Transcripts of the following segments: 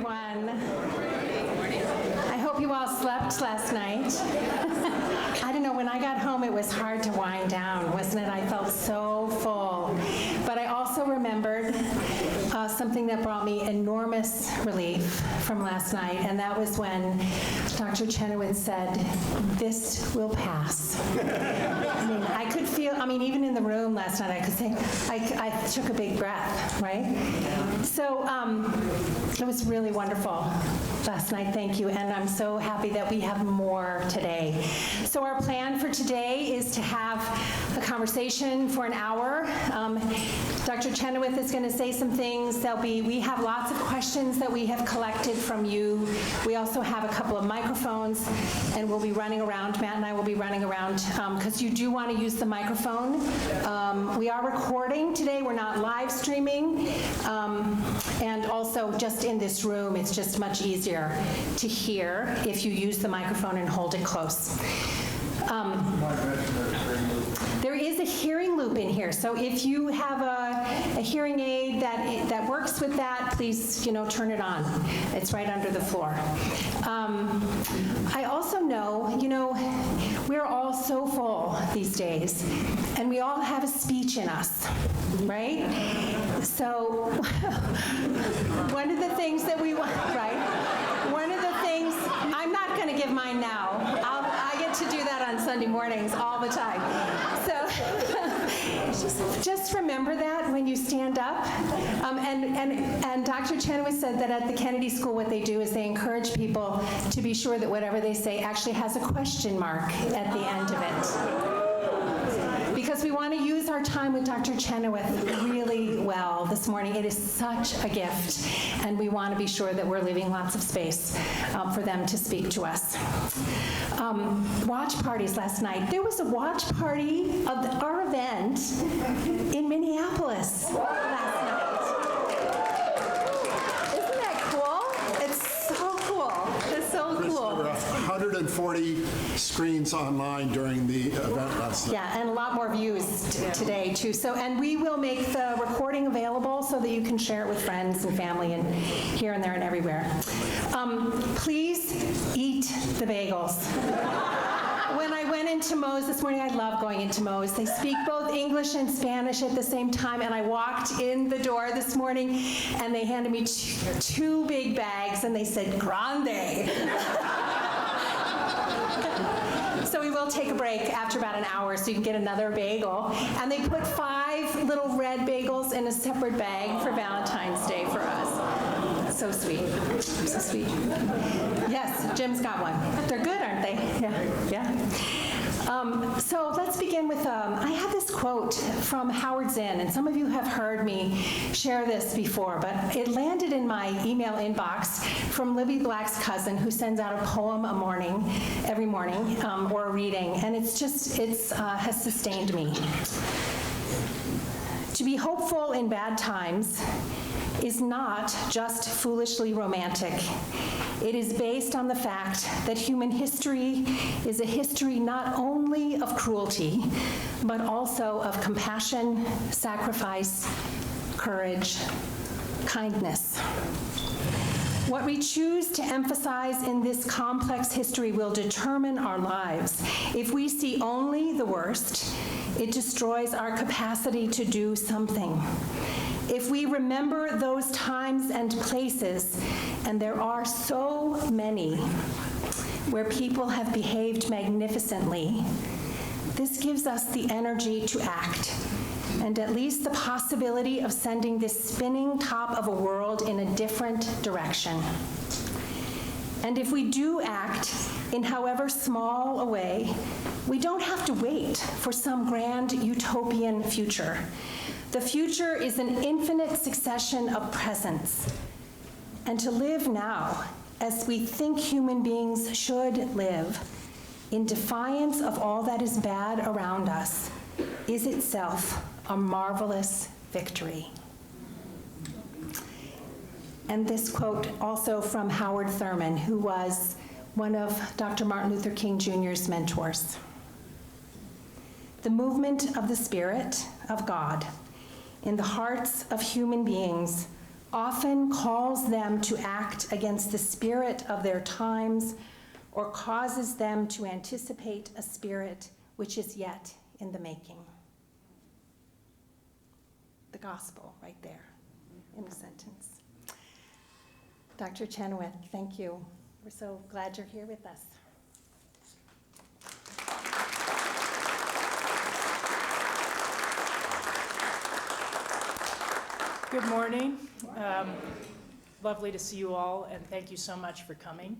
everyone. I hope you all slept last night. I don't know, when I got home, it was hard to wind down, wasn't it? I felt so full. But I also remembered something that brought me enormous relief from last night, and that was when Dr. Chenoweth said, "This will pass." I mean, I could feel, even in the room last night, I could say, I took a big breath, right? So it was really wonderful last night, thank you, and I'm so happy that we have more today. So our plan for today is to have a conversation for an hour. Dr. Chenoweth is going to say some things. We have lots of questions that we have collected from you. We also have a couple of microphones, and we'll be running around. Matt and I will be running around because you do want to use the microphone. We are recording today. We're not live streaming. And also, just in this room, it's just much easier to hear if you use the microphone and hold it close. There is a hearing loop in here, so if you have a hearing aid that works with that, please, turn it on. It's right under the floor. I also know, we're all so full these days, and we all have a speech in us, right? So one of the things that we want, right? One of the things, I'm not going to give mine now. I get to do that on Sunday mornings all the time. So just remember that when you stand up. And Dr. Chenoweth said that at the Kennedy School what they do is they encourage people to be sure that whatever they say actually has a question mark at the end of it. Because we want to use our time with Dr. Chenoweth really well this morning. It is such a gift, and we want to be sure that we're leaving lots of space for them to speak to us. Watch parties last night. There was a watch party of our event in Minneapolis last night. Isn't that cool? It's so cool. It's so cool. There were 140 screens online during the event last night. Yeah, and a lot more views today too. So, and we will make the recording available so that you can share it with friends and family and here and there and everywhere. Please eat the bagels. When I went into Moe's this morning, I love going into Moe's. They speak both English and Spanish at the same time, and I walked in the door this morning, and they handed me two big bags, and they said, "Grande." So we will take a break after about an hour so you can get another bagel. And they put 5 little red bagels in a separate bag for Valentine's Day for us. So sweet. So sweet. Yes, Jim's got one. They're good, aren't they? Yeah. So let's begin with, I have this quote from Howard Zinn, and some of you have heard me share this before, but it landed in my email inbox from Libby Black's cousin, who sends out a poem every morning, or a reading, and it's has sustained me. To be hopeful in bad times is not just foolishly romantic. It is based on the fact that human history is a history not only of cruelty, but also of compassion, sacrifice, courage, kindness. What we choose to emphasize in this complex history will determine our lives. If we see only the worst, it destroys our capacity to do something. If we remember those times and places, and there are so many, where people have behaved magnificently, this gives us the energy to act, and at least the possibility of sending this spinning top of a world in a different direction. And if we do act in however small a way, we don't have to wait for some grand utopian future. The future is an infinite succession of presents. And to live now, as we think human beings should live, in defiance of all that is bad around us, is itself a marvelous victory. And this quote also from Howard Thurman, who was one of Dr. Martin Luther King Jr.'s mentors. The movement of the Spirit of God in the hearts of human beings often calls them to act against the spirit of their times or causes them to anticipate a spirit which is yet in the making. The gospel right there in a sentence. Dr. Chenoweth, thank you. We're so glad you're here with us. Good morning. Lovely to see you all, and thank you so much for coming.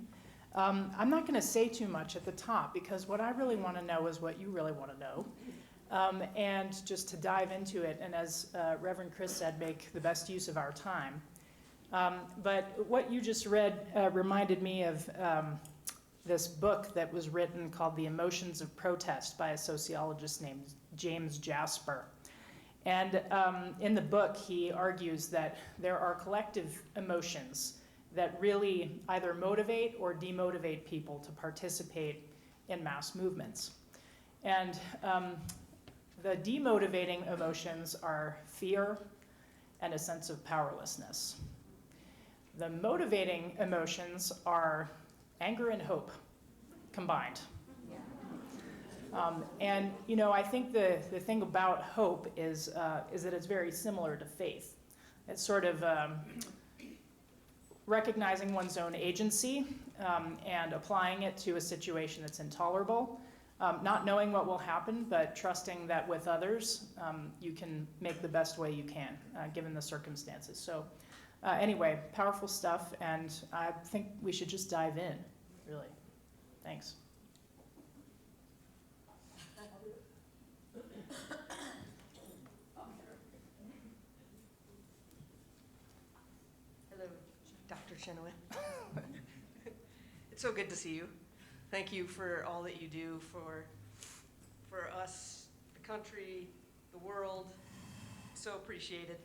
I'm not going to say too much at the top because what I really want to know is what you really want to know. And just to dive into it, and as Reverend Chris said, make the best use of our time. But what you just read reminded me of this book that was written called The Emotions of Protest by a sociologist named James Jasper. And in the book, he argues that there are collective emotions that really either motivate or demotivate people to participate in mass movements. And the demotivating emotions are fear and a sense of powerlessness. The motivating emotions are anger and hope combined. And you know, I think the thing about hope is that it's very similar to faith. It's sort of recognizing one's own agency and applying it to a situation that's intolerable, not knowing what will happen, but trusting that with others you can make the best way you can, given the circumstances. So anyway, powerful stuff, and I think we should just dive in, really. Thanks. Hello, Dr. Chenoweth. It's so good to see you. Thank you for all that you do for us, the country, the world. So appreciated.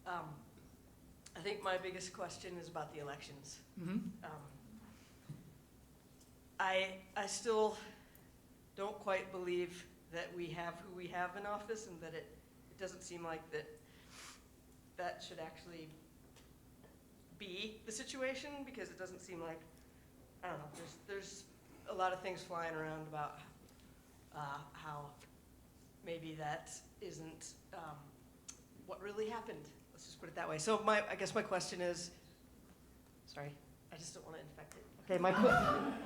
I think my biggest question is about the elections. Mm-hmm. I still don't quite believe that we have who we have in office, and that it doesn't seem like that should actually be the situation, because it doesn't seem like, I don't know, there's a lot of things flying around about how maybe that isn't what really happened. Let's just put it that way. So I guess my question is, sorry, I just don't want to infect it. Okay,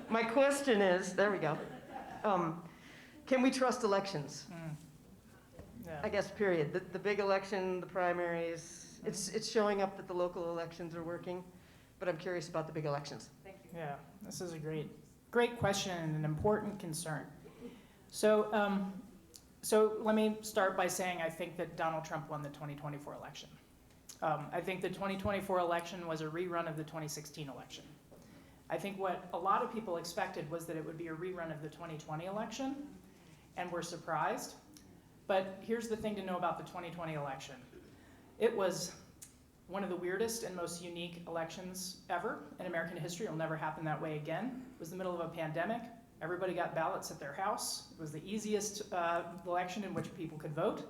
my question is, there we go. Can we trust elections? Yeah. I guess, period. The big election, the primaries, it's showing up that the local elections are working, but I'm curious about the big elections. Thank you. Yeah, this is a great question and an important concern. So let me start by saying I think that Donald Trump won the 2024 election. I think the 2024 election was a rerun of the 2016 election. I think what a lot of people expected was that it would be a rerun of the 2020 election, and we're surprised. But here's the thing to know about the 2020 election. It was one of the weirdest and most unique elections ever in American history. It'll never happen that way again. It was the middle of a pandemic. Everybody got ballots at their house. It was the easiest election in which people could vote.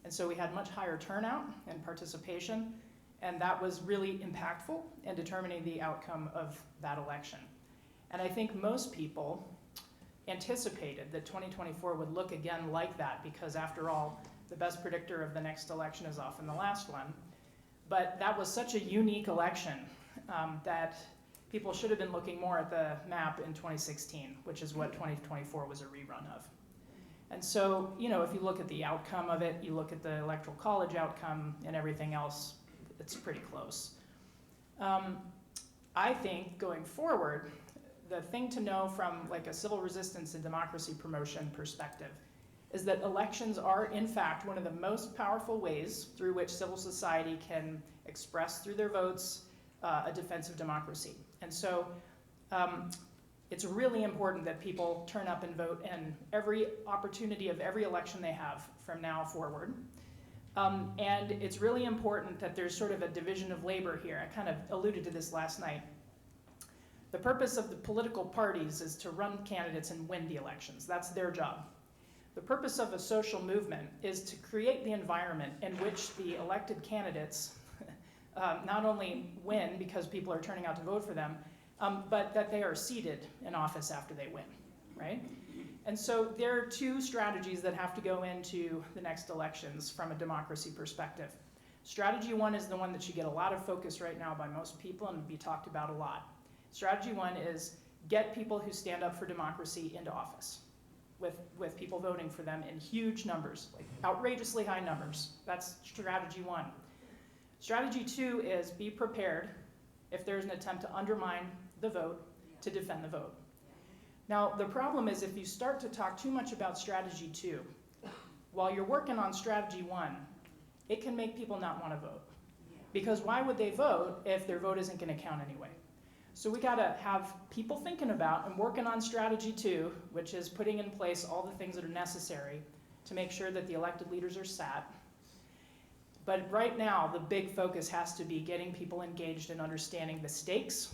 And so we had much higher turnout and participation. And that was really impactful in determining the outcome of that election. And I think most people anticipated that 2024 would look again like that, because after all, the best predictor of the next election is often the last one. But that was such a unique election that people should have been looking more at the map in 2016, which is what 2024 was a rerun of. And so, you know, if you look at the outcome of it, you look at the Electoral College outcome and everything else, it's pretty close. I think going forward, the thing to know from like a civil resistance and democracy promotion perspective is that elections are, in fact, one of the most powerful ways through which civil society can express through their votes a defense of democracy. And so it's really important that people turn up and vote in every opportunity of every election they have from now forward. And it's really important that there's sort of a division of labor here. I kind of alluded to this last night. The purpose of the political parties is to run candidates and win the elections. That's their job. The purpose of a social movement is to create the environment in which the elected candidates not only win because people are turning out to vote for them, but that they are seated in office after they win, right? And so there are two strategies that have to go into the next elections from a democracy perspective. Strategy one is the one that should get a lot of focus right now by most people and be talked about a lot. Strategy one is get people who stand up for democracy into office with people voting for them in huge numbers, like outrageously high numbers. That's strategy one. Strategy two is be prepared if there's an attempt to undermine the vote to defend the vote. Now, the problem is if you start to talk too much about strategy two, while you're working on strategy one, it can make people not want to vote. Because why would they vote if their vote isn't going to count anyway? So we got to have people thinking about and working on strategy two, which is putting in place all the things that are necessary to make sure that the elected leaders are sat. But right now, the big focus has to be getting people engaged in understanding the stakes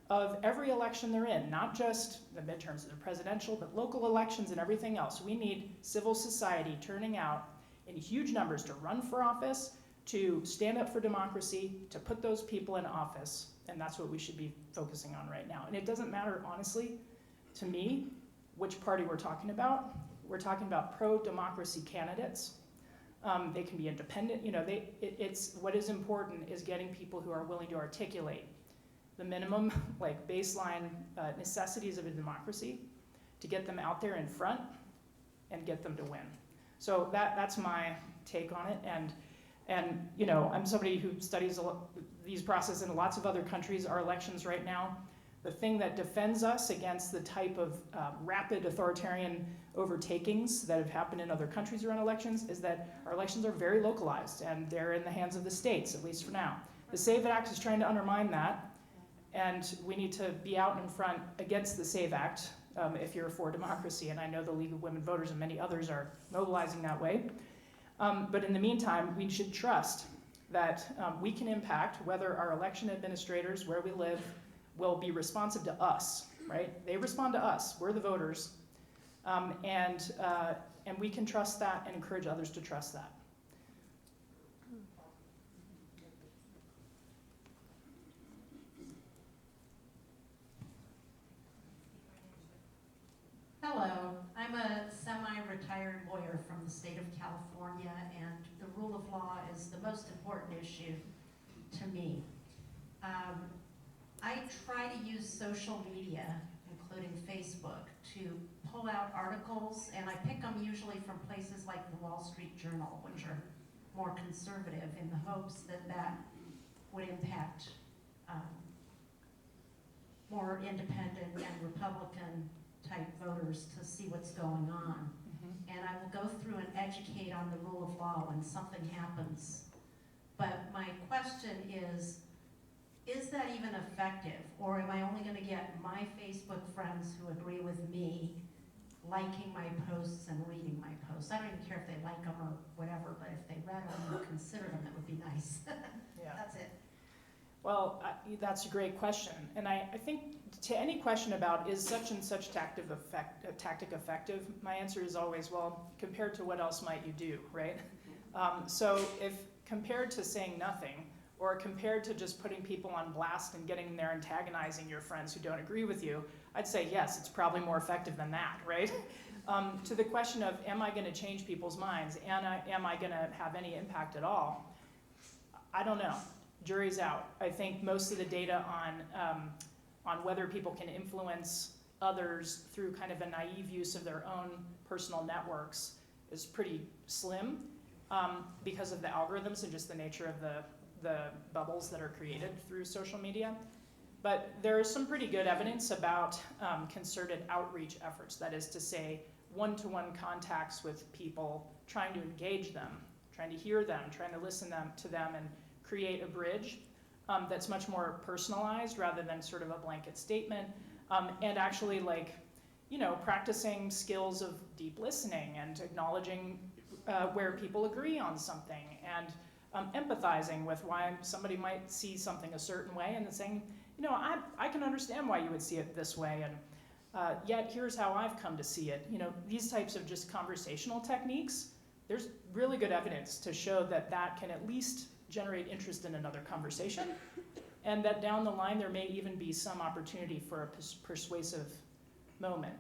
of every election they're in, not just the midterms of the presidential, but local elections and everything else. We need civil society turning out in huge numbers to run for office, to stand up for democracy, to put those people in office, and that's what we should be focusing on right now. And it doesn't matter, honestly, to me, which party we're talking about. We're talking about pro-democracy candidates. They can be independent, it's what is important is getting people who are willing to articulate the minimum, like baseline necessities of a democracy, to get them out there in front and get them to win. So that's my take on it. And I'm somebody who studies these processes in lots of other countries. Our elections right now, the thing that defends us against the type of rapid authoritarian overtakings that have happened in other countries around elections is that our elections are very localized and they're in the hands of the states, at least for now. The SAVE Act is trying to undermine that, and we need to be out in front against the SAVE Act if you're for democracy, and I know the League of Women Voters and many others are mobilizing that way. But in the meantime, we should trust that we can impact whether our election administrators, where we live, will be responsive to us, right? They respond to us, we're the voters, and we can trust that and encourage others to trust that. Hello, I'm a semi-retired lawyer from the state of California, and the rule of law is the most important issue to me. I try to use social media, including Facebook, to pull out articles, and I pick them usually from places like the Wall Street Journal, which are more conservative, in the hopes that that would impact more independent and Republican type voters to see what's going on. And I will go through and educate on the rule of law when something happens. But my question is that even effective? Or am I only going to get my Facebook friends who agree with me liking my posts and reading my posts? I don't even care if they like them or whatever, but if they read them and considered them, it would be nice. Yeah. That's it. Well, that's a great question. And I think to any question about is such and such tactic effective, my answer is always, well, compared to what else might you do, right? So if compared to saying nothing, or compared to just putting people on blast and getting there antagonizing your friends who don't agree with you, I'd say yes, it's probably more effective than that, right? To the question of am I going to change people's minds, and am I going to have any impact at all, I don't know. Jury's out. I think most of the data on whether people can influence others through kind of a naive use of their own personal networks is pretty slim because of the algorithms and just the nature of the bubbles that are created through social media. But there is some pretty good evidence about concerted outreach efforts, that is to say, one-to-one contacts with people, trying to engage them, trying to hear them, trying to listen to them and create a bridge that's much more personalized rather than sort of a blanket statement, and actually practicing skills of deep listening and acknowledging where people agree on something, and empathizing with why somebody might see something a certain way, and then saying, I can understand why you would see it this way, and yet here's how I've come to see it. These types of just conversational techniques, there's really good evidence to show that that can at least generate interest in another conversation, and that down the line there may even be some opportunity for a persuasive moment.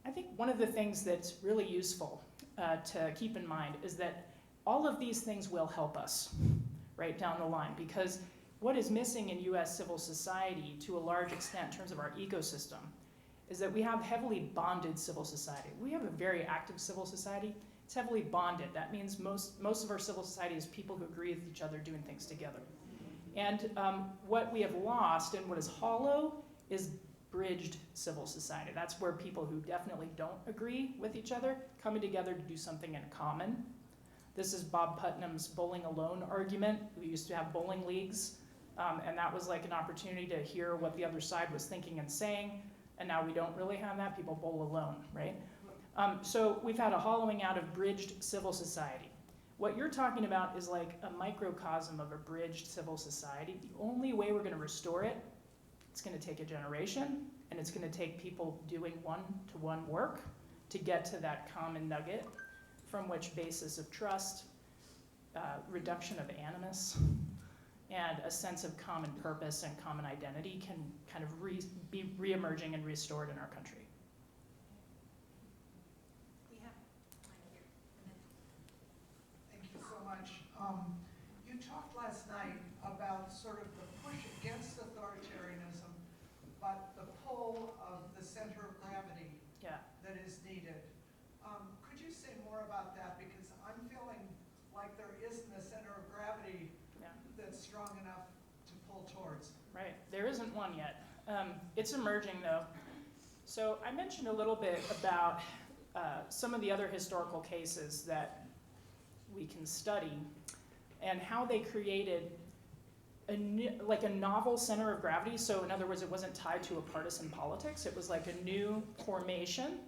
I think one of the things that's really useful to keep in mind is that all of these things will help us right down the line, because what is missing in US civil society to a large extent in terms of our ecosystem is that we have heavily bonded civil society. We have a very active civil society. It's heavily bonded. That means most of our civil society is people who agree with each other doing things together. And what we have lost and what is hollow is bridged civil society. That's where people who definitely don't agree with each other coming together to do something in common. This is Bob Putnam's bowling alone argument. We used to have bowling leagues, and that was like an opportunity to hear what the other side was thinking and saying, and now we don't really have that. People bowl alone, right? So we've had a hollowing out of bridged civil society. What you're talking about is like a microcosm of a bridged civil society. The only way we're going to restore it, it's going to take a generation, and it's going to take people doing one-to-one work to get to that common nugget from which basis of trust, reduction of animus, and a sense of common purpose and common identity can kind of be re-emerging and restored in our country. Thank you so much. You talked last night about sort of the push against authoritarianism, but the pull of the center of gravity that is needed. Could you say more about that? Because I'm feeling like there isn't a center of gravity that's strong enough to pull towards. Right, there isn't one yet. It's emerging though. So I mentioned a little bit about some of the other historical cases that we can study and how they created like a novel center of gravity. So in other words, it wasn't tied to a partisan politics. It was like a new formation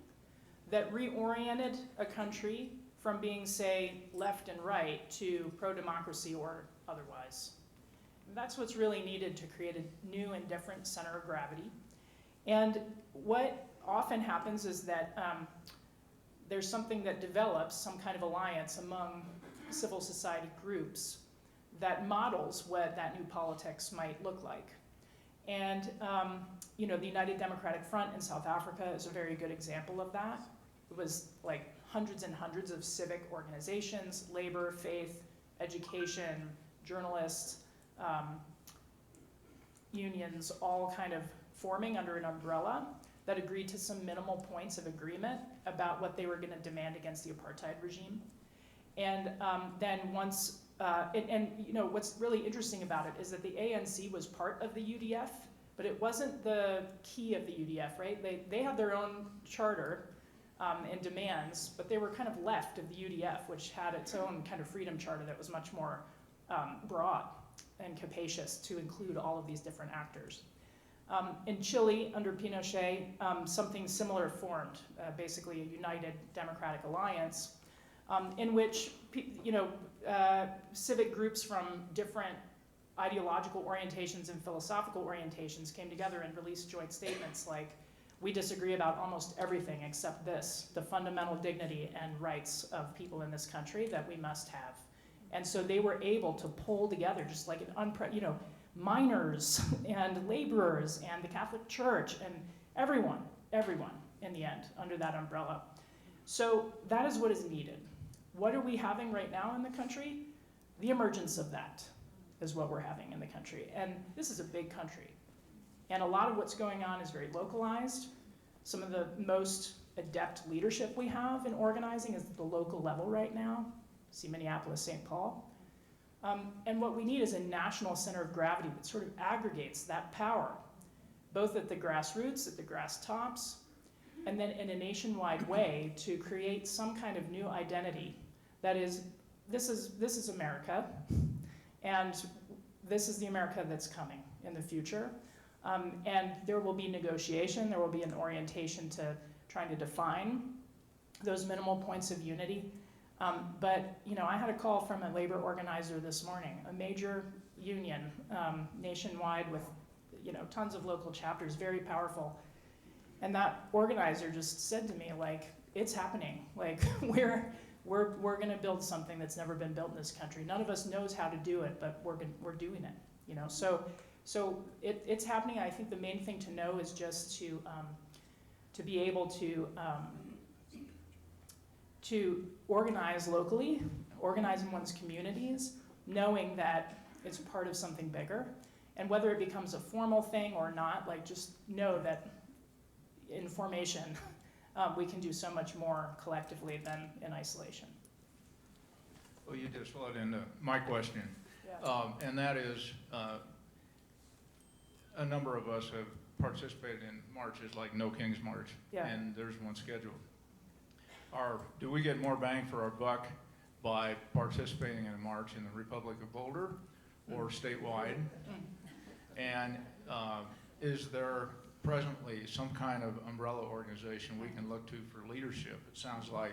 that reoriented a country from being, say, left and right to pro-democracy or otherwise. And that's what's really needed to create a new and different center of gravity. And what often happens is that there's something that develops, some kind of alliance among civil society groups that models what that new politics might look like. And you know, the United Democratic Front in South Africa is a very good example of that. It was like hundreds and hundreds of civic organizations, labor, faith, education, journalists, unions, all kind of forming under an umbrella that agreed to some minimal points of agreement about what they were going to demand against the apartheid regime. And then once, and you know, what's really interesting about it is that the ANC was part of the UDF, but it wasn't the key of the UDF, right? They had their own charter and demands, but they were kind of left of the UDF, which had its own kind of freedom charter that was much more broad and capacious to include all of these different actors. In Chile, under Pinochet, something similar formed, basically a united democratic alliance, in which civic groups from different ideological orientations and philosophical orientations came together and released joint statements like, we disagree about almost everything except this, the fundamental dignity and rights of people in this country that we must have. And so they were able to pull together just like an miners and laborers and the Catholic Church and everyone in the end under that umbrella. So that is what is needed. What are we having right now in the country? The emergence of that is what we're having in the country. And this is a big country. And a lot of what's going on is very localized. Some of the most adept leadership we have in organizing is at the local level right now. See Minneapolis, St. Paul. And what we need is a national center of gravity that sort of aggregates that power, both at the grassroots, at the grass tops, and then in a nationwide way to create some kind of new identity that is, this is America, and this is the America that's coming in the future. And there will be negotiation, there will be an orientation to trying to define those minimal points of unity. But I had a call from a labor organizer this morning, a major union nationwide with tons of local chapters, very powerful. And that organizer just said to me, like, it's happening. Like, we're going to build something that's never been built in this country. None of us knows how to do it, but we're doing it. You know, so it's happening. I think the main thing to know is just to be able to organize locally, organize in one's communities, knowing that it's part of something bigger. And whether it becomes a formal thing or not, like just know that in formation, we can do so much more collectively than in isolation. Well, you just flowed into my question, Yeah. and that is, a number of us have participated in marches like No King's March, Yeah. and there's one scheduled. Do we get more bang for our buck by participating in a march in the Republic of Boulder or statewide? And is there presently some kind of umbrella organization we can look to for leadership? It sounds like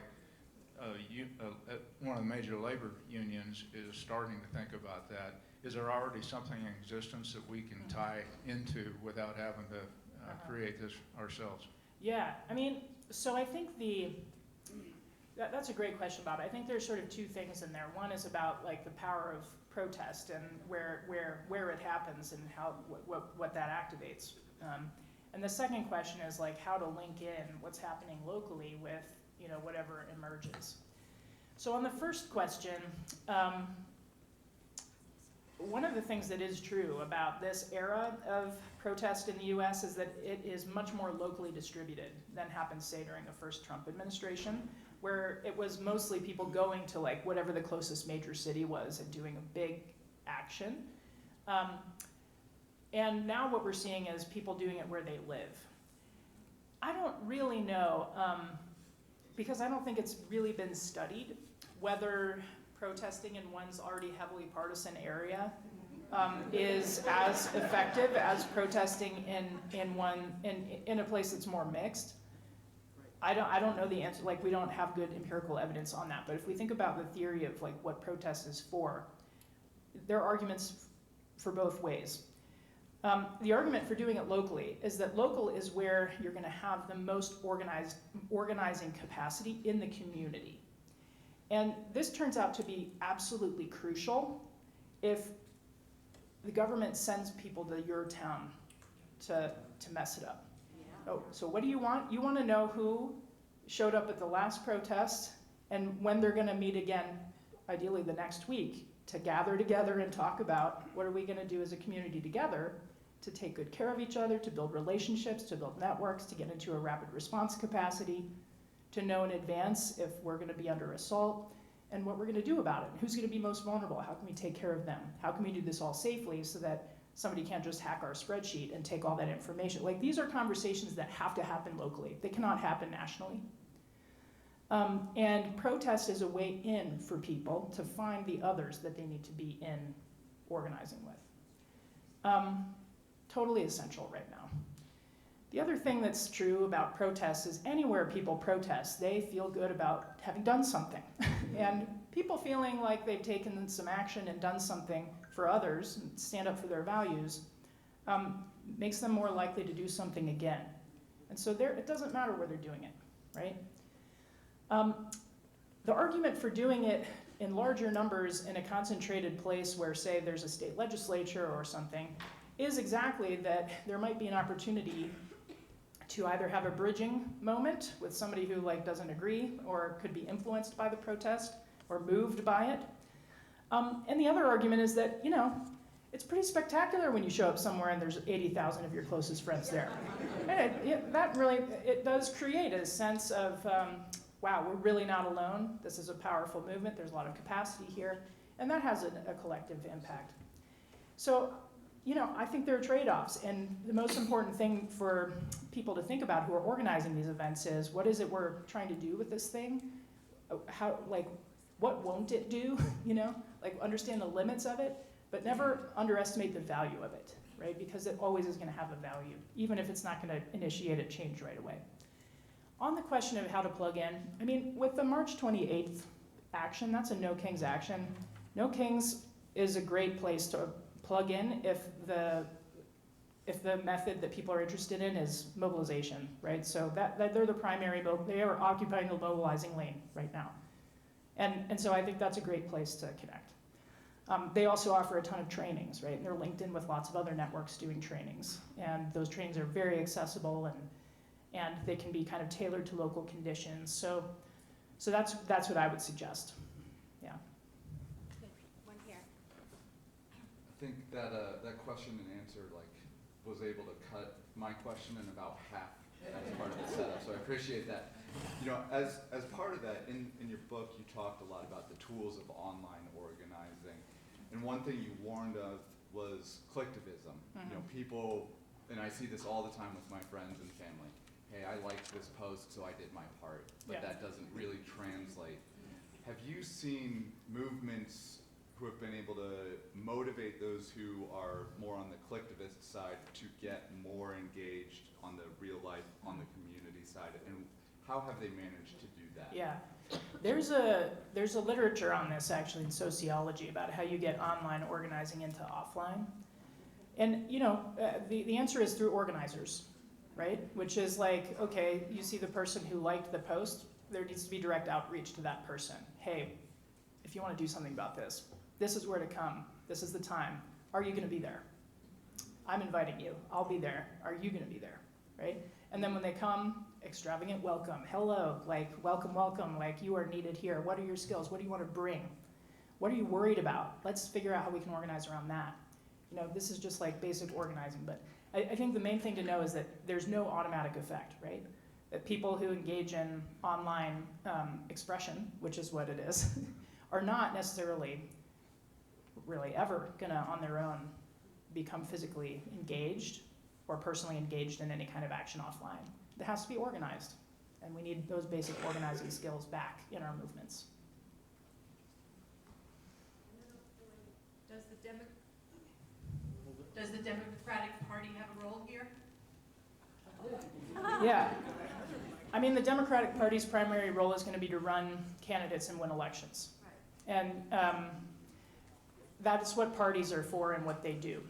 one of the major labor unions is starting to think about that. Is there already something in existence that we can tie into without having to create this ourselves? Yeah, I mean, so I think that's a great question, Bob. I think there's sort of two things in there. One is about like the power of protest and where it happens and what that activates. And the second question is like how to link in what's happening locally with, you know, whatever emerges. So on the first question, one of the things that is true about this era of protest in the US is that it is much more locally distributed than happened, say, during the first Trump administration, where it was mostly people going to like whatever the closest major city was and doing a big action. And now what we're seeing is people doing it where they live. I don't really know, because I don't think it's really been studied, whether protesting in one's already heavily partisan area is as effective as protesting in a place that's more mixed. I don't know the answer. Like, we don't have good empirical evidence on that. But if we think about the theory of like what protest is for, there are arguments for both ways. The argument for doing it locally is that local is where you're going to have the most organizing capacity in the community. And this turns out to be absolutely crucial if the government sends people to your town to mess it up. Oh, so what do you want? You want to know who showed up at the last protest and when they're going to meet again, ideally the next week, to gather together and talk about what are we going to do as a community together to take good care of each other, to build relationships, to build networks, to get into a rapid response capacity, to know in advance if we're going to be under assault and what we're going to do about it. Who's going to be most vulnerable? How can we take care of them? How can we do this all safely so that somebody can't just hack our spreadsheet and take all that information? Like, these are conversations that have to happen locally. They cannot happen nationally. And protest is a way in for people to find the others that they need to be in organizing with. Totally essential right now. The other thing that's true about protests is anywhere people protest, they feel good about having done something. And people feeling like they've taken some action and done something for others, and stand up for their values, makes them more likely to do something again. And so it doesn't matter where they're doing it, right? The argument for doing it in larger numbers in a concentrated place where, say, there's a state legislature or something, is exactly that there might be an opportunity to either have a bridging moment with somebody who like doesn't agree or could be influenced by the protest or moved by it. And the other argument is that, you know, it's pretty spectacular when you show up somewhere and there's 80,000 of your closest friends there. And it does create a sense of, wow, we're really not alone. This is a powerful movement. There's a lot of capacity here. And that has a collective impact. So, you know, I think there are trade-offs. And the most important thing for people to think about who are organizing these events is, what is it we're trying to do with this thing? How, like, what won't it do? You know, like, understand the limits of it, but never underestimate the value of it, right? Because it always is going to have a value, even if it's not going to initiate a change right away. On the question of how to plug in, I mean, with the March 28th action, that's a No Kings action. No Kings is a great place to plug in if the method that people are interested in is mobilization, right? So that they're the primary, they are occupying the mobilizing lane right now. And so I think that's a great place to connect. They also offer a ton of trainings, right? They're linked in with lots of other networks doing trainings. And those trainings are very accessible and they can be kind of tailored to local conditions. So that's what I would suggest. Yeah. One here. I think that that question and answer was able to cut my question in about half as part of the setup. So I appreciate that. As part of that, in your book, you talked a lot about the tools of online organizing, and one thing you warned of was collectivism. Mm-hmm. People, and I see this all the time with my friends and family. Hey, I liked this post, so I did my part, but Yeah. that doesn't really translate. Have you seen movements who have been able to motivate those who are more on the collectivist side to get more engaged on the real life, on the community side, and how have they managed to do that? Yeah, there's a literature on this actually in sociology about how you get online organizing into offline, and the answer is through organizers, right? Which is like, okay, you see the person who liked the post, there needs to be direct outreach to that person. Hey, if you want to do something about this, this is where to come. This is the time. Are you going to be there? I'm inviting you. I'll be there. Are you going to be there? Right? And then when they come, extravagant welcome. Hello, welcome, welcome. You are needed here. What are your skills? What do you want to bring? What are you worried about? Let's figure out how we can organize around that. This is just basic organizing. But I think the main thing to know is that there's no automatic effect, right? That people who engage in online expression, which is what it is, are not necessarily really ever gonna on their own become physically engaged or personally engaged in any kind of action offline. It has to be organized, and we need those basic organizing skills back in our movements. Does the Democratic Party have a role here? Yeah, I mean, the Democratic Party's primary role is gonna be to run candidates and win elections. And that's what parties are for and what they do.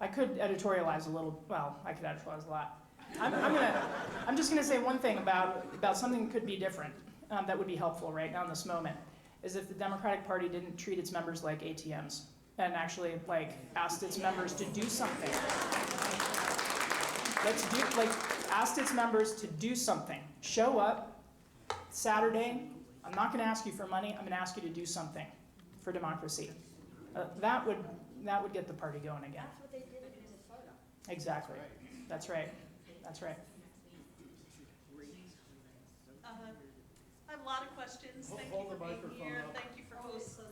I could editorialize a little, I could editorialize a lot. I'm just gonna say one thing about something that could be different, that would be helpful right now in this moment, is if the Democratic Party didn't treat its members like ATMs and actually asked its members to do something. Asked its members to do something. Show up Saturday. I'm not gonna ask you for money, I'm gonna ask you to do something for democracy. That would get the party going again. That's what they did in Minnesota. Exactly. That's right. That's right. I have a lot of questions. Thank you for being here. Thank you for hosting.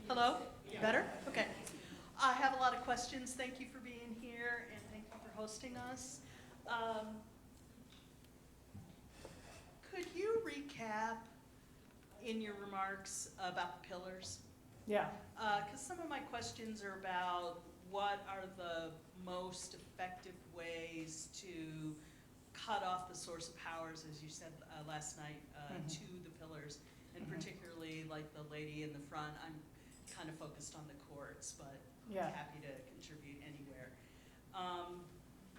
Hello? Better? Okay. I have a lot of questions. Thank you for being here and thank you for hosting us. Could you recap in your remarks about the pillars? Yeah. Because some of my questions are about what are the most effective ways to cut off the source of powers, as you said last night, to the pillars, and particularly the lady in the front. I'm kind of focused on the courts, but Yeah. happy to contribute anywhere.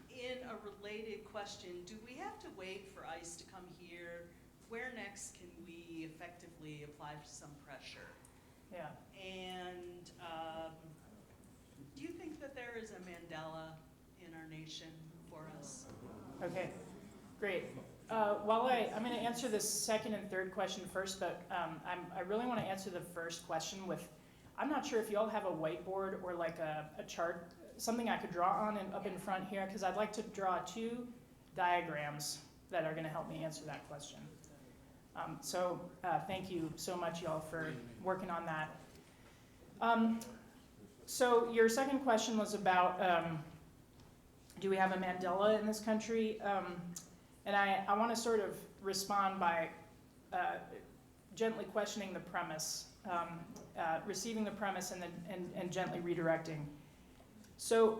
In a related question, do we have to wait for ICE to come here? Where next can we effectively apply some pressure? Yeah. And do you think that there is a Mandela in our nation for us? Okay. Great. I'm going to answer the second and third question first, but I really want to answer the first question with, I'm not sure if you all have a whiteboard or a chart, something I could draw on up in front here, because I'd like to draw 2 diagrams that are going to help me answer that question. Thank you so much, y'all, for working on that. So your second question was about, do we have a Mandela in this country? And I want to sort of respond by gently questioning the premise, receiving the premise and gently redirecting. So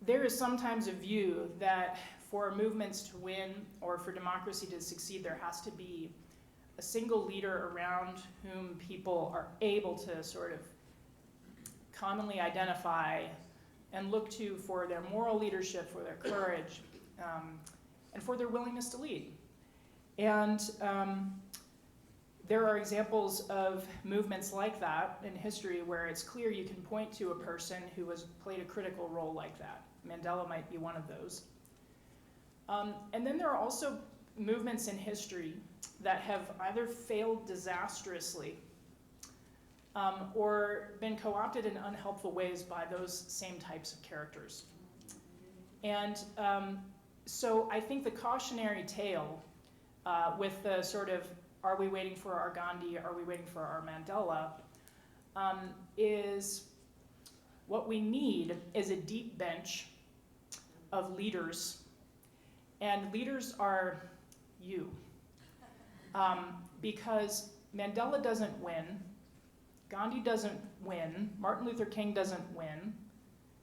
there is sometimes a view that for movements to win or for democracy to succeed, there has to be a single leader around whom people are able to sort of commonly identify and look to for their moral leadership, for their courage, and for their willingness to lead. And there are examples of movements like that in history where it's clear you can point to a person who has played a critical role like that. Mandela might be one of those. And then there are also movements in history that have either failed disastrously or been co-opted in unhelpful ways by those same types of characters. And so I think the cautionary tale with the sort of, are we waiting for our Gandhi, are we waiting for our Mandela, is what we need is a deep bench of leaders. And leaders are you. Because Mandela doesn't win, Gandhi doesn't win, Martin Luther King doesn't win.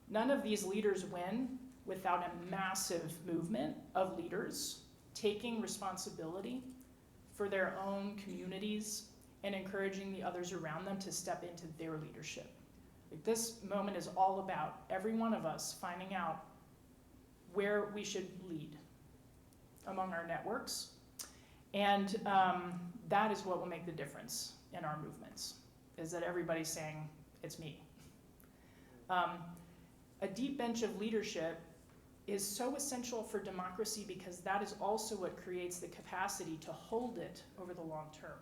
None of these leaders win without a massive movement of leaders taking responsibility for their own communities and encouraging the others around them to step into their leadership. Like, this moment is all about every one of us finding out where we should lead among our networks. And that is what will make the difference in our movements, is that everybody's saying, it's me. A deep bench of leadership is so essential for democracy because that is also what creates the capacity to hold it over the long term.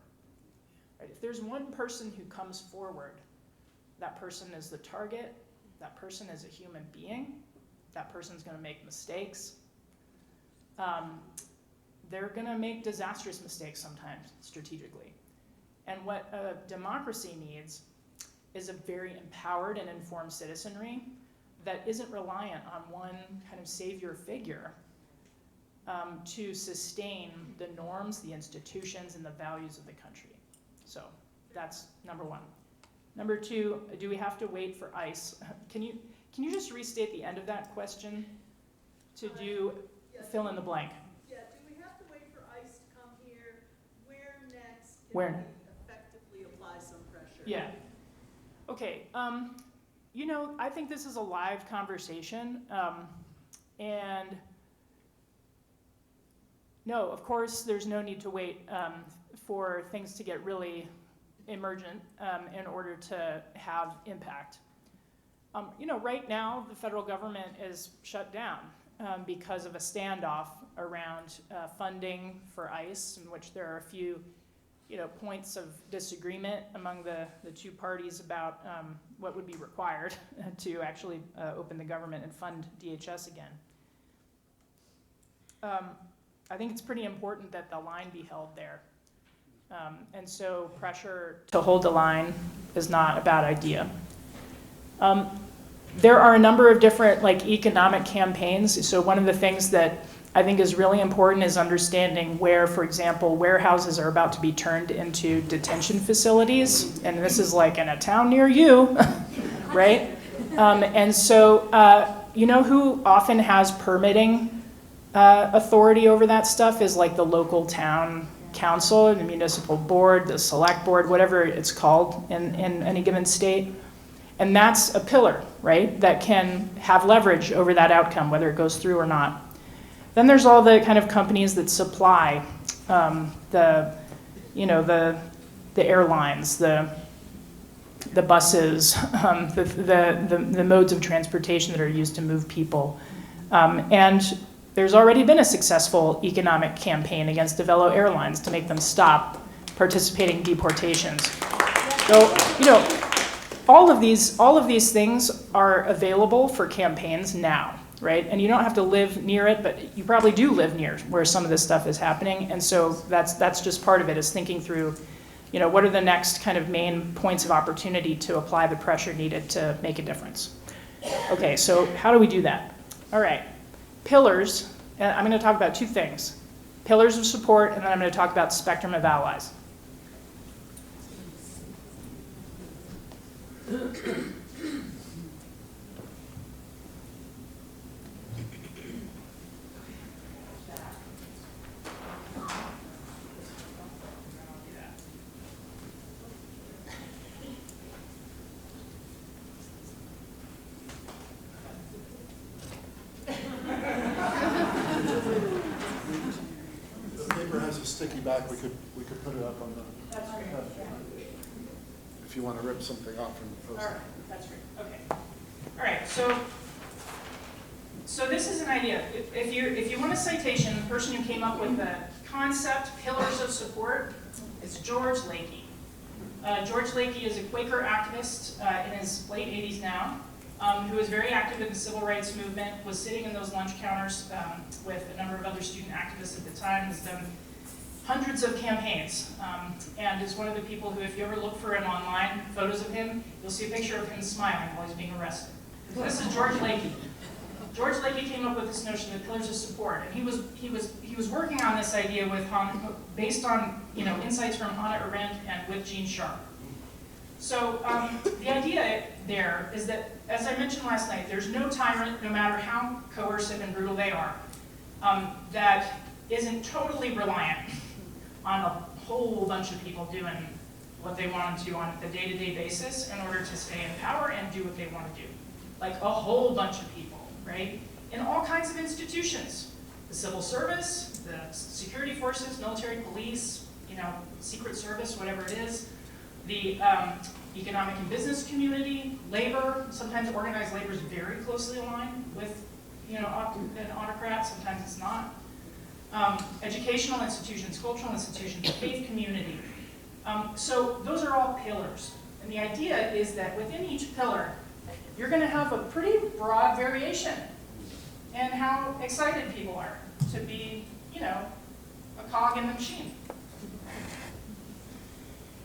Right? If there's one person who comes forward, that person is the target, that person is a human being, that person's gonna make mistakes. They're gonna make disastrous mistakes sometimes, strategically. And what a democracy needs is a very empowered and informed citizenry that isn't reliant on one kind of savior figure to sustain the norms, the institutions, and the values of the country. So that's number one. Number two, do we have to wait for ICE? Can you just restate the end of that question to fill in the blank? Yeah, do we have to wait for ICE to come here? Where next can Where? we effectively apply some pressure? Yeah. Okay. You know, I think this is a live conversation, and no, of course, there's no need to wait for things to get really emergent in order to have impact. You know, right now, the federal government is shut down because of a standoff around funding for ICE, in which there are a few, you know, points of disagreement among the two parties about what would be required to actually open the government and fund DHS again. I think it's pretty important that the line be held there. And so pressure to hold the line is not a bad idea. There are a number of different economic campaigns. So one of the things that I think is really important is understanding where, for example, warehouses are about to be turned into detention facilities. And this is like in a town near you, right? And so, you know who often has permitting authority over that stuff is like the local town council, the municipal board, the select board, whatever it's called in any given state. And that's a pillar, right, that can have leverage over that outcome, whether it goes through or not. Then there's all the kind of companies that supply the airlines, the buses, the modes of transportation that are used to move people. And there's already been a successful economic campaign against DeVelo Airlines to make them stop participating in deportations. So, you know, all of these things are available for campaigns now. Right? And you don't have to live near it, but you probably do live near where some of this stuff is happening. And so that's just part of it, is thinking through, you know, what are the next kind of main points of opportunity to apply the pressure needed to make a difference. Okay, so how do we do that? All right, pillars, and I'm gonna talk about two things. Pillars of support, and then I'm gonna talk about spectrum of allies. feedback, we could put it up on the, That's great. if you want to rip something off and All post right, it. that's great, okay. All right, so this is an idea. If you want a citation, the person who came up with the concept, pillars of support, is George Lakey. George Lakey is a Quaker activist in his late 80s now, who was very active in the civil rights movement, was sitting in those lunch counters with a number of other student activists at the time, has done hundreds of campaigns, and is one of the people who, if you ever look for him online, photos of him, you'll see a picture of him smiling while he's being arrested. This is George Lakey. George Lakey came up with this notion of pillars of support, and he was working on this idea with based on insights from Hannah Arendt and with Gene Sharp. So the idea there is that, as I mentioned last night, there's no tyrant, no matter how coercive and brutal they are, that isn't totally reliant on a whole bunch of people doing what they want them to on a day-to-day basis in order to stay in power and do what they want to do. Like a whole bunch of people, right? In all kinds of institutions. The civil service, the security forces, military, police, Secret Service, whatever it is, the economic and business community, labor. Sometimes organized labor is very closely aligned with an autocrat, sometimes it's not. Educational institutions, cultural institutions, faith community. So those are all pillars. And the idea is that within each pillar, you're going to have a pretty broad variation in how excited people are to be, a cog in the machine.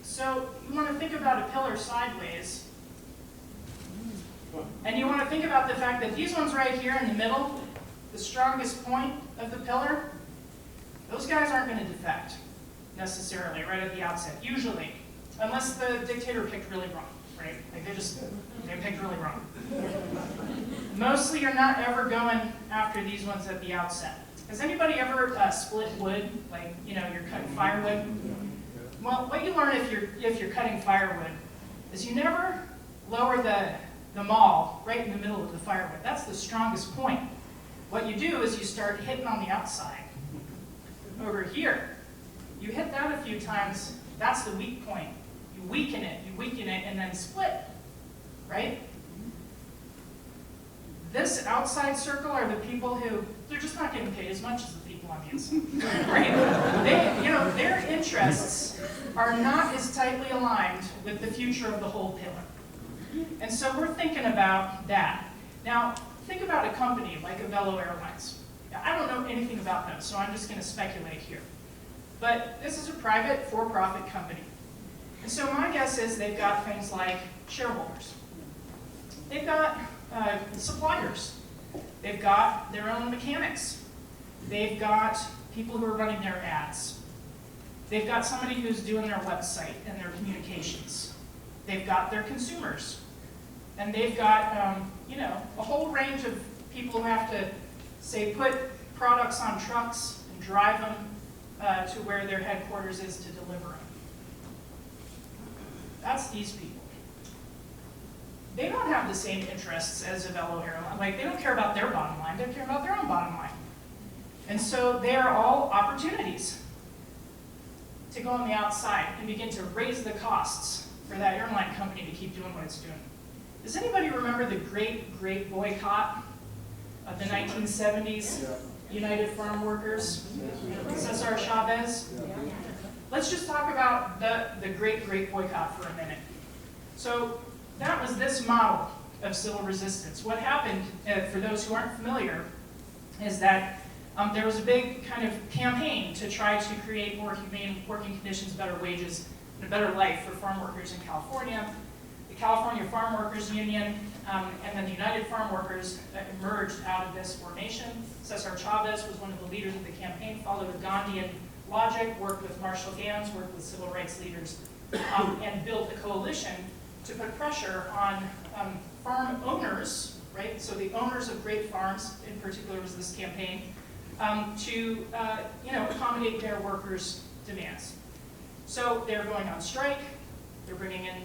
So you want to think about a pillar sideways. And you want to think about the fact that these ones right here in the middle, the strongest point of the pillar, those guys aren't going to defect necessarily right at the outset, usually, unless the dictator picked really wrong, right? Like they picked really wrong. Mostly you're not ever going after these ones at the outset. Has anybody ever split wood, like, you're cutting firewood? Well, what you learn if you're cutting firewood is you never lower the maul right in the middle of the firewood. That's the strongest point. What you do is you start hitting on the outside. Over here, you hit that a few times, that's the weak point. You weaken it, and then split, right? This outside circle are the people who, they're just not getting paid as much as the people on the inside, right? Their interests are not as tightly aligned with the future of the whole pillar. And so we're thinking about that. Now, think about a company like Avello Airlines. I don't know anything about them, so I'm just going to speculate here. But this is a private, for-profit company. And so my guess is they've got things like shareholders. They've got suppliers. They've got their own mechanics. They've got people who are running their ads. They've got somebody who's doing their website and their communications. They've got their consumers. And they've got, a whole range of people who have to, say, put products on trucks and drive them to where their headquarters is to deliver them. That's these people. They don't have the same interests as Avello Airlines. Like, they don't care about their bottom line. They care about their own bottom line. And so they are all opportunities to go on the outside and begin to raise the costs for that airline company to keep doing what it's doing. Does anybody remember the great boycott of the 1970s United Farm Workers? Cesar Chavez? Let's just talk about the great boycott for a minute. So that was this model of civil resistance. What happened, for those who aren't familiar, is that there was a big kind of campaign to try to create more humane working conditions, better wages, and a better life for farm workers in California. The California Farm Workers Union and then the United Farm Workers emerged out of this formation. Cesar Chavez was one of the leaders of the campaign, followed a Gandhian logic, worked with Marshall Gans, worked with civil rights leaders, and built a coalition to put pressure on farm owners, right? So the owners of great farms, in particular was this campaign, to accommodate their workers' demands. So they're going on strike, they're bringing in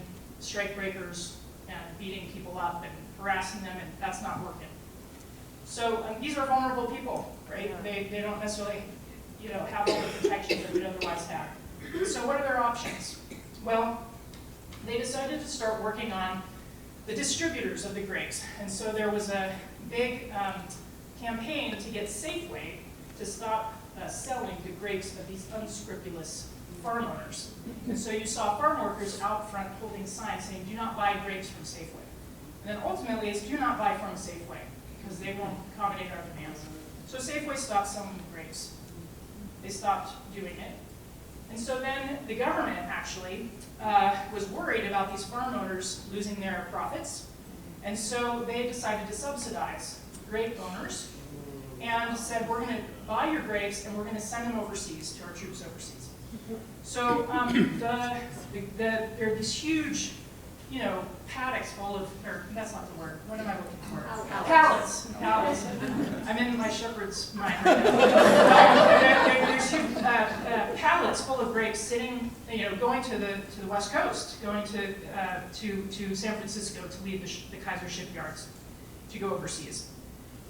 strike breakers and beating people up and harassing them, and that's not working. So these are vulnerable people, right? They don't necessarily, have all the protections that we'd otherwise have. So what are their options? Well, they decided to start working on the distributors of the grapes. And so there was a big campaign to get Safeway to stop selling the grapes of these unscrupulous farm owners. And so you saw farm workers out front holding signs saying, do not buy grapes from Safeway. And then ultimately it's do not buy from Safeway, because they won't accommodate our demands. So Safeway stopped selling the grapes. They stopped doing it. And so then the government actually was worried about these farm owners losing their profits. And so they decided to subsidize grape owners and said, we're going to buy your grapes and we're going to send them overseas to our troops overseas. So there are these huge, paddocks full of, or that's not the word, what am I looking for? Pallets. I'm in my shepherd's mind right now. There's huge pallets full of grapes sitting, going to the West Coast, going to San Francisco to leave the Kaiser shipyards to go overseas.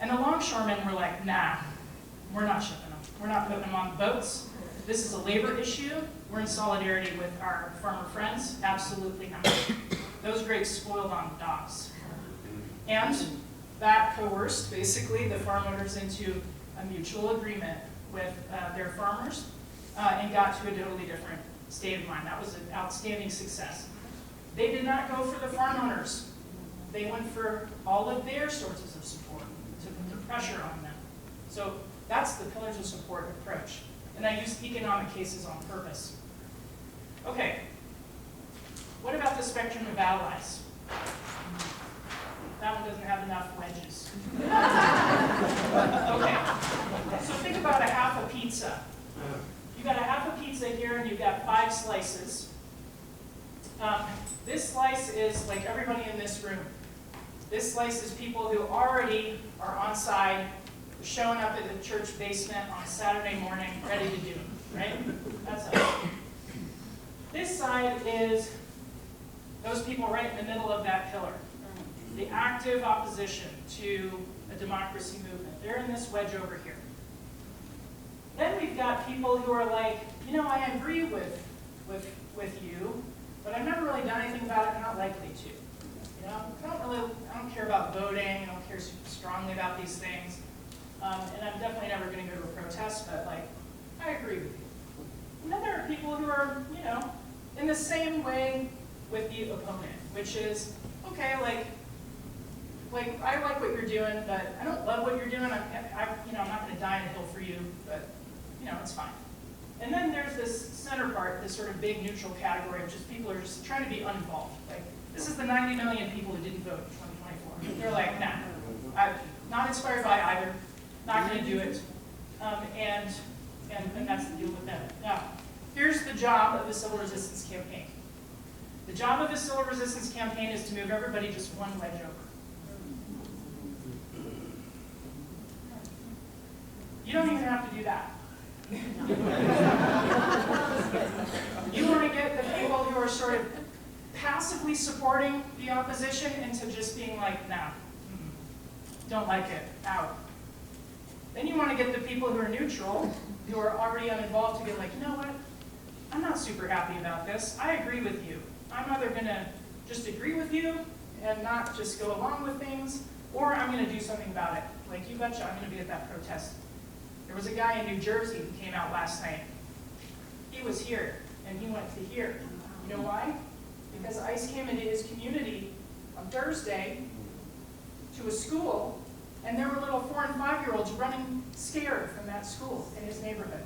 And the longshoremen were like, nah, we're not shipping them. We're not putting them on boats. This is a labor issue. We're in solidarity with our farmer friends. Absolutely not. Those grapes spoiled on docks. And that coerced, basically, the farm owners into a mutual agreement with their farmers and got to a totally different state of mind. That was an outstanding success. They did not go for the farm owners. They went for all of their sources of support to put the pressure on them. So that's the Pillars of Support approach. And I use economic cases on purpose. Okay, what about the spectrum of allies? That one doesn't have enough wedges. Okay, so think about a half a pizza. You got a half a pizza here and you've got 5 slices. This slice is like everybody in this room. This slice is people who already are on side, showing up at the church basement on a Saturday morning, ready to do it, right? That's us. This side is those people right in the middle of that pillar, the active opposition to a democracy movement. They're in this wedge over here. Then we've got people who are like, I agree with you, but I've never really done anything about it, and not likely to. I don't care about voting, I don't care super strongly about these things. And I'm definitely never going to go to a protest, but I agree with you. And then there are people who are, in the same way with the opponent, which is, okay, I like what you're doing, but I don't love what you're doing. I'm not going to die on a hill for you, but it's fine. And then there's this center part, this sort of big neutral category, which is people are just trying to be uninvolved. This is the 90 million people who didn't vote in 2024. They're like, nah, I'm not inspired by either. Not going to do it, and that's the deal with them. Now, here's the job of the civil resistance campaign. The job of the civil resistance campaign is to move everybody just one wedge over. You don't even have to do that. You want to get the people who are sort of passively supporting the opposition into just being like, nah, don't like it, out. Then you want to get the people who are neutral, who are already uninvolved, to be like, you know what? I'm not super happy about this. I agree with you. I'm either going to just agree with you and not just go along with things, or I'm going to do something about it. Like, you betcha I'm going to be at that protest. There was a guy in New Jersey who came out last night. He was here, and he went to here. You know why? Because ICE came into his community on Thursday to a school, and there were little 4- and 5-year-olds running scared from that school in his neighborhood.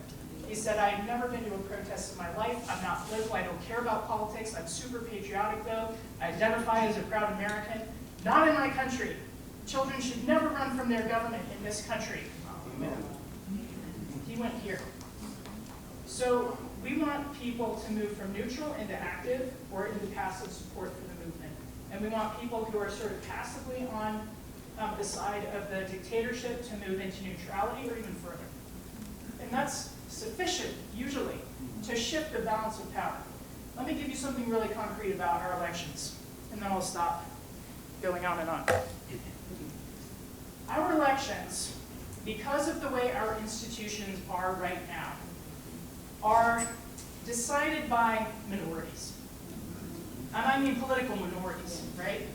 He said, I've never been to a protest in my life. I'm not political. I don't care about politics. I'm super patriotic, though. I identify as a proud American. Not in my country. Children should never run from their government in this country. He went here. So we want people to move from neutral into active or into passive support for the movement. And we want people who are sort of passively on the side of the dictatorship to move into neutrality or even further. And that's sufficient, usually, to shift the balance of power. Let me give you something really concrete about our elections, and then I'll stop going on and on. Our elections, because of the way our institutions are right now, are decided by minorities. And I mean political minorities, right?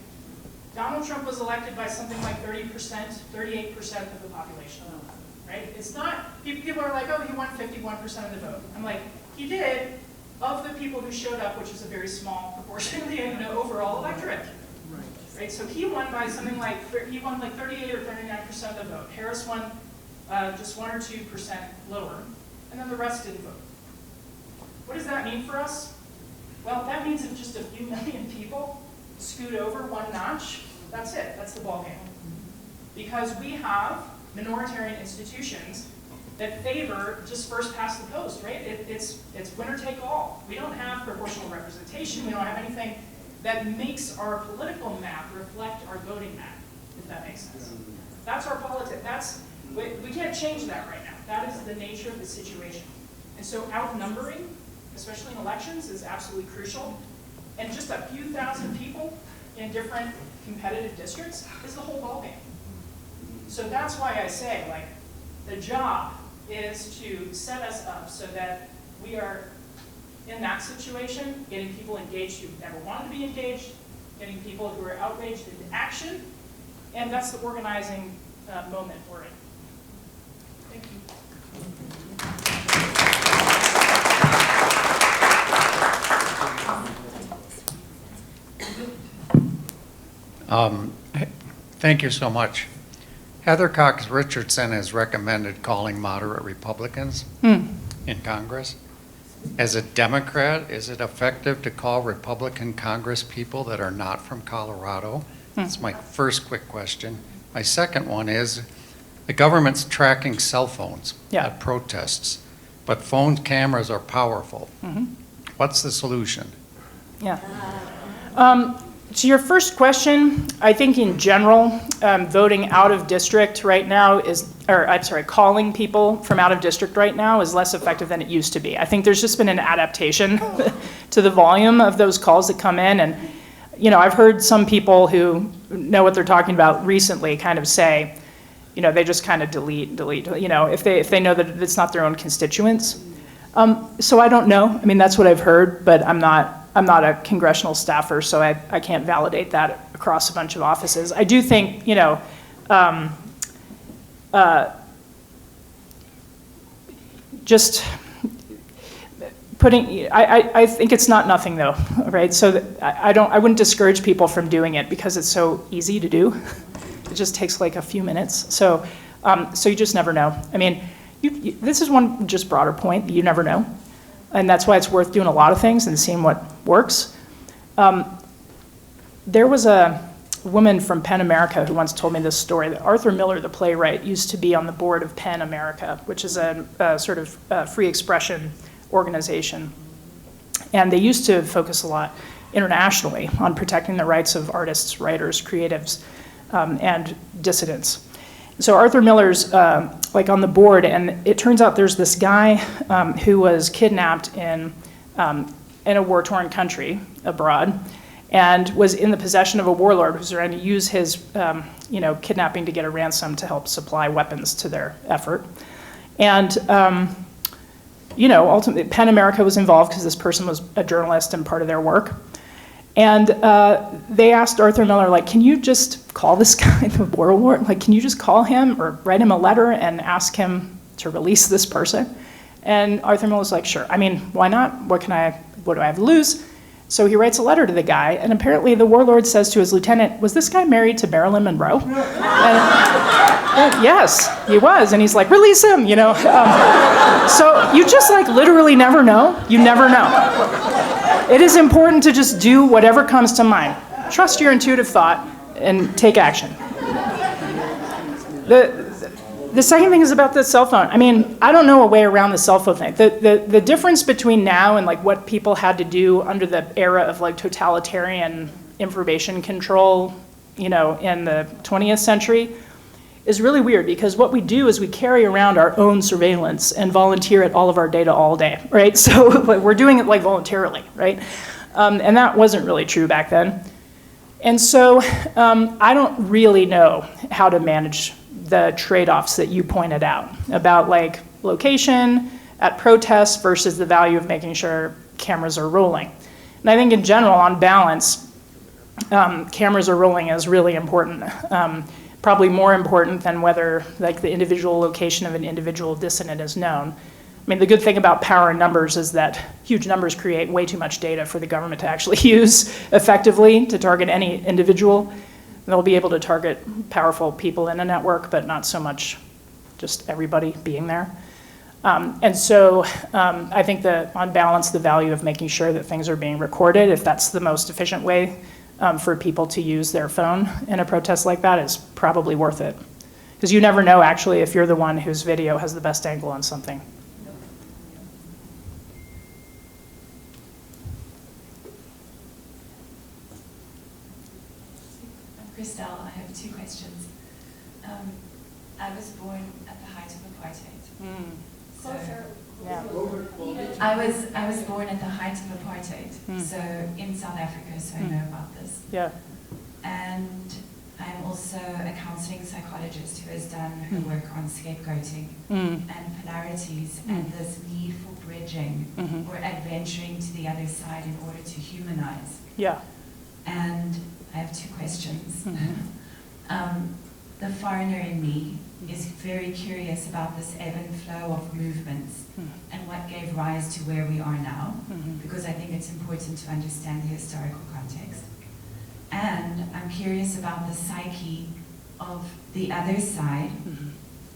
Donald Trump was elected by something like 30%, 38% of the population, right? It's not, people are like, oh, he won 51% of the vote. I'm like, he did, of the people who showed up, which is a very small proportion of the overall electorate. Right, so he won by something like, he won like 38 or 39% of the vote. Harris won just 1 or 2% lower, and then the rest didn't vote. What does that mean for us? Well, that means if just a few million people scoot over one notch, that's it, that's the ballgame. Because we have minoritarian institutions that favor just first past the post, right? It's winner take all. We don't have proportional representation, we don't have anything that makes our political map reflect our voting map, if that makes sense. That's our politics. We can't change that right now. That is the nature of the situation. And so outnumbering, especially in elections, is absolutely crucial. And just a few thousand people in different competitive districts is the whole ballgame. So that's why I say, like, the job is to set us up so that we are in that situation, getting people engaged who never wanted to be engaged, getting people who are outraged into action, and that's the organizing moment we're in. Thank you. Thank you so much. Heather Cox Richardson has recommended calling moderate Republicans in Congress. As a Democrat, is it effective to call Republican Congress people that are not from Colorado? That's my first quick question. My second one is, the government's tracking cell phones at protests, but phone cameras are powerful. What's the solution? Yeah. To your first question, I think in general, voting out of district right now is, or I'm sorry, calling people from out of district right now is less effective than it used to be. I think there's just been an adaptation to the volume of those calls that come in. And, you know, I've heard some people who know what they're talking about recently kind of say, you know, they just kind of delete, you know, if they know that it's not their own constituents. So I don't know. I mean, that's what I've heard, but I'm not a congressional staffer, so I can't validate that across a bunch of offices. I do think, you know, just putting, I think it's not nothing though, right? So that I wouldn't discourage people from doing it because it's so easy to do. It just takes like a few minutes. So you just never know. I mean, this is one just broader point, you never know. And that's why it's worth doing a lot of things and seeing what works. There was a woman from PEN America who once told me this story, that Arthur Miller, the playwright, used to be on the board of PEN America, which is a sort of free expression organization. And they used to focus a lot internationally on protecting the rights of artists, writers, creatives, and dissidents. So Arthur Miller's like on the board, and it turns out there's this guy who was kidnapped in a war-torn country abroad, and was in the possession of a warlord who's trying to use his kidnapping to get a ransom to help supply weapons to their effort. And ultimately PEN America was involved because this person was a journalist and part of their work. And they asked Arthur Miller, like, can you just call this guy the warlord? Like, can you just call him or write him a letter and ask him to release this person? And Arthur Miller was like, sure. I mean, why not? What do I have to lose? So he writes a letter to the guy, and apparently the warlord says to his lieutenant, was this guy married to Marilyn Monroe? And, yes, he was. And he's like, release him, you know. So you just like literally never know. You never know. It is important to just do whatever comes to mind. Trust your intuitive thought and take action. The second thing is about the cell phone. I mean, I don't know a way around the cell phone thing. The difference between now and like what people had to do under the era of like totalitarian information control, you know, in the 20th century is really weird, because what we do is we carry around our own surveillance and volunteer at all of our data all day, right? So we're doing it like voluntarily, right? And that wasn't really true back then. And so I don't really know how to manage the trade-offs that you pointed out about like location, at protests versus the value of making sure cameras are rolling. And I think in general, on balance, cameras are rolling is really important. Probably more important than whether like the individual location of an individual dissident is known. I mean, the good thing about power in numbers is that huge numbers create way too much data for the government to actually use effectively to target any individual. They'll be able to target powerful people in a network, but not so much just everybody being there. And so I think that on balance, the value of making sure that things are being recorded, if that's the most efficient way for people to use their phone in a protest like that, is probably worth it. Because you never know actually if you're the one whose video has the best angle on something. Christelle, I have two questions. I was born at the height of apartheid. So, Yeah. I was born at the height of apartheid, so in South Africa, so I know about this. Yeah. And I'm also a counseling psychologist who has done her work on scapegoating and polarities and this need for bridging or adventuring to the other side in order to humanize. Yeah. And I have two questions. The foreigner in me is very curious about this ebb and flow of movements and what gave rise to where we are now, because I think it's important to understand the historical context. And I'm curious about the psyche of the other side,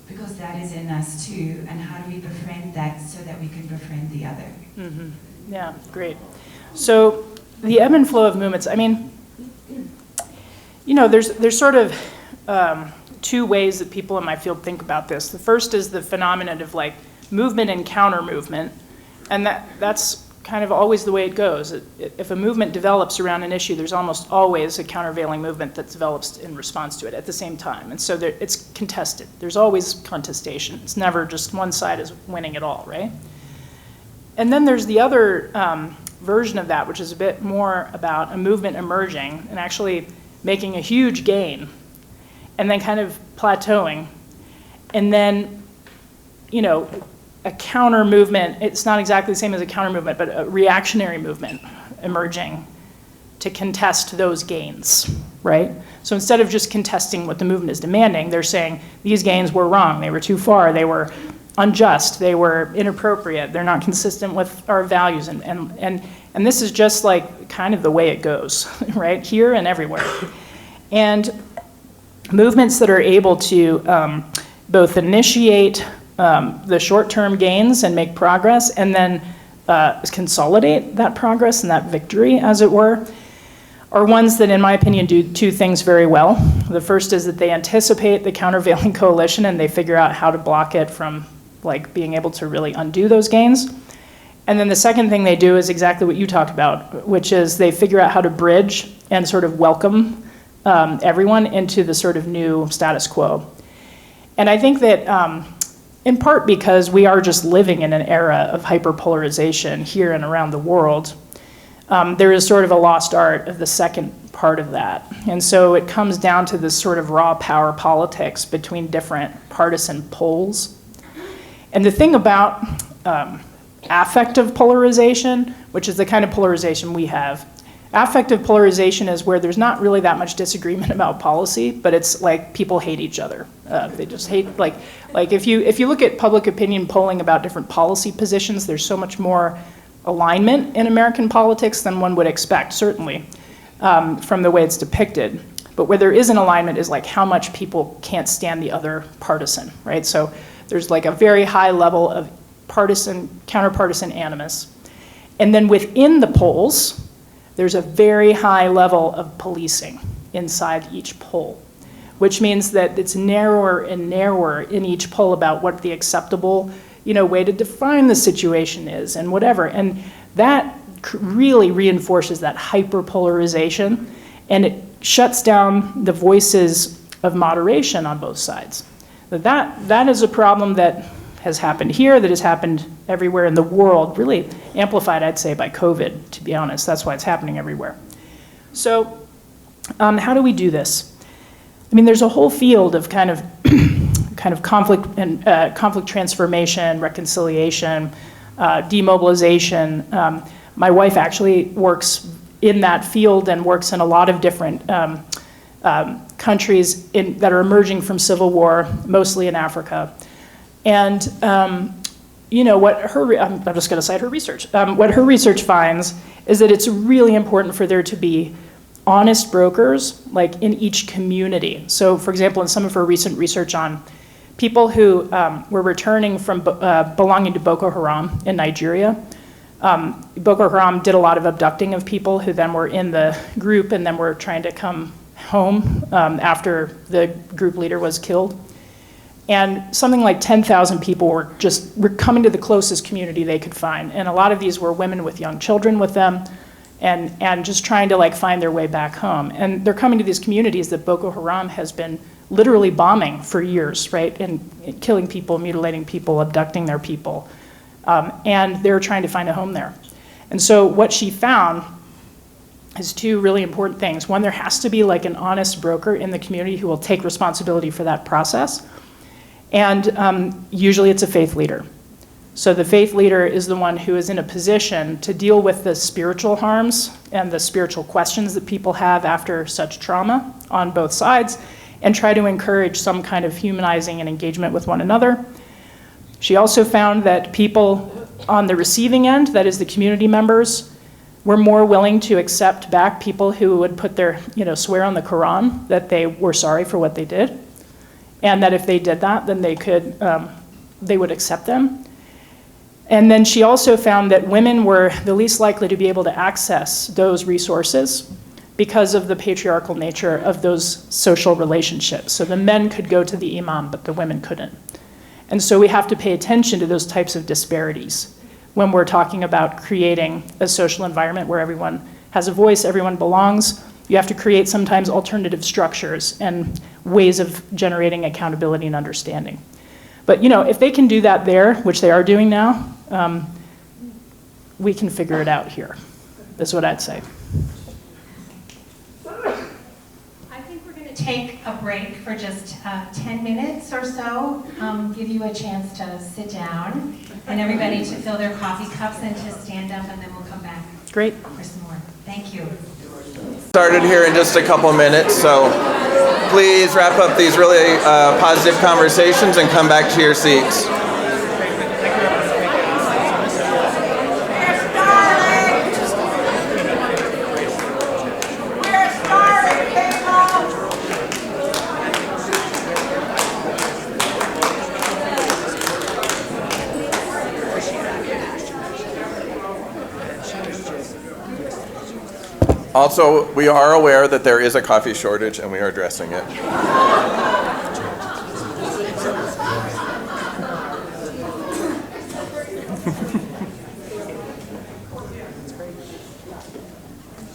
because that is in us too, and how do we befriend that so that we can befriend the other? Yeah, great. So the ebb and flow of movements, I mean, you know, there's sort of two ways that people in my field think about this. The first is the phenomenon of like movement and counter movement, and that's kind of always the way it goes. If a movement develops around an issue, there's almost always a countervailing movement that develops in response to it at the same time. And so it's contested. There's always contestation. It's never just one side is winning it all, right? And then there's the other version of that, which is a bit more about a movement emerging and actually making a huge gain and then kind of plateauing. And then, you know, a counter movement, it's not exactly the same as a counter movement, but a reactionary movement emerging to contest those gains, right? So instead of just contesting what the movement is demanding, they're saying these gains were wrong, they were too far, they were unjust, they were inappropriate, they're not consistent with our values, and this is just like kind of the way it goes, right? Here and everywhere. And movements that are able to both initiate the short-term gains and make progress, and then consolidate that progress and that victory, as it were, are ones that, in my opinion, do two things very well. The first is that they anticipate the countervailing coalition and they figure out how to block it from like being able to really undo those gains. And then the second thing they do is exactly what you talked about, which is they figure out how to bridge and sort of welcome everyone into the sort of new status quo. And I think that in part because we are just living in an era of hyperpolarization here and around the world, there is sort of a lost art of the second part of that. And so it comes down to this sort of raw power politics between different partisan poles. And the thing about affective polarization, which is the kind of polarization we have, affective polarization is where there's not really that much disagreement about policy, but it's like people hate each other. They just hate, like if you look at public opinion polling about different policy positions, there's so much more alignment in American politics than one would expect, certainly, from the way it's depicted. But where there is an alignment is like how much people can't stand the other partisan, right? So there's like a very high level of counterpartisan animus. And then within the polls, there's a very high level of policing inside each poll, which means that it's narrower and narrower in each poll about what the acceptable, way to define the situation is and whatever. And that really reinforces that hyperpolarization, and it shuts down the voices of moderation on both sides. That is a problem that has happened here, that has happened everywhere in the world, really amplified, I'd say, by COVID, to be honest. That's why it's happening everywhere. So how do we do this? I mean, there's a whole field of kind of kind of conflict and conflict transformation, reconciliation, demobilization. My wife actually works in that field and works in a lot of different countries that are emerging from civil war, mostly in Africa. And you know, I'm just going to cite her research. What her research finds is that it's really important for there to be honest brokers, like in each community. So, for example, in some of her recent research on people who were returning from belonging to Boko Haram in Nigeria, Boko Haram did a lot of abducting of people who then were in the group and then were trying to come home after the group leader was killed. And something like 10,000 people were coming to the closest community they could find. And a lot of these were women with young children with them and just trying to like find their way back home. And they're coming to these communities that Boko Haram has been literally bombing for years, right? And killing people, mutilating people, abducting their people. And they're trying to find a home there. And so what she found is two really important things. One, there has to be like an honest broker in the community who will take responsibility for that process. And usually it's a faith leader. So the faith leader is the one who is in a position to deal with the spiritual harms and the spiritual questions that people have after such trauma on both sides, and try to encourage some kind of humanizing and engagement with one another. She also found that people on the receiving end, that is the community members, were more willing to accept back people who would put their, swear on the Quran that they were sorry for what they did. And that if they did that, then they would accept them. And then she also found that women were the least likely to be able to access those resources because of the patriarchal nature of those social relationships. So the men could go to the imam, but the women couldn't. And so we have to pay attention to those types of disparities when we're talking about creating a social environment where everyone has a voice, everyone belongs. You have to create sometimes alternative structures and ways of generating accountability and understanding. But if they can do that there, which they are doing now, we can figure it out here. That's what I'd say. I think we're going to take a break for just 10 minutes or so, give you a chance to sit down, and everybody to fill their coffee cups and to stand up, and then we'll come back Great. for some more. Thank you. Started here in just a couple minutes, so please wrap up these really positive conversations and come back to your seats. Also, we are aware that there is a coffee shortage and we are addressing it.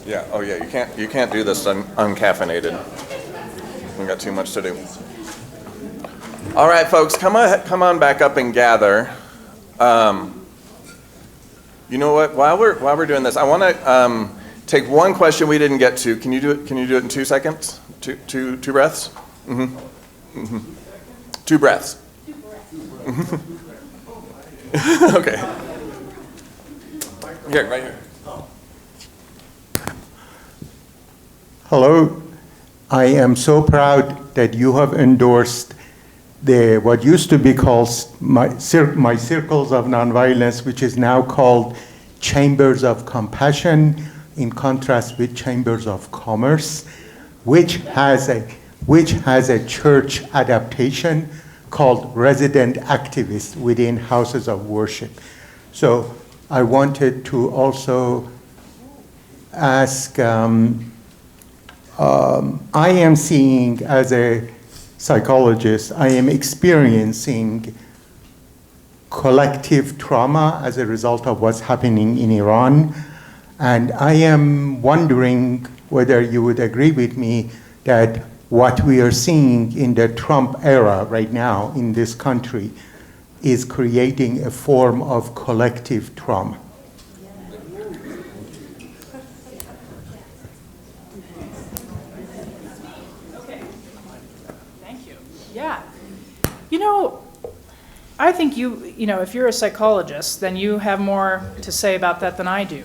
Yeah, oh yeah, you can't do this uncaffeinated. We've got too much to do. All right, folks, come on back up and gather. You know what? While we're doing this, I want to take one question we didn't get to. Can you do it in 2 seconds? Two breaths? Mm-hmm. Mm-hmm. 2 breaths. Okay. Here, right here. Hello. I am so proud that you have endorsed what used to be called my Circles of Nonviolence, which is now called Chambers of Compassion, in contrast with Chambers of Commerce, which has a church adaptation called Resident Activists within houses of worship. So I wanted to also ask, I am seeing, as a psychologist, I am experiencing collective trauma as a result of what's happening in Iran. And I am wondering whether you would agree with me that what we are seeing in the Trump era right now in this country is creating a form of collective trauma. Okay. Thank you. Yeah. You know, I think if you're a psychologist, then you have more to say about that than I do.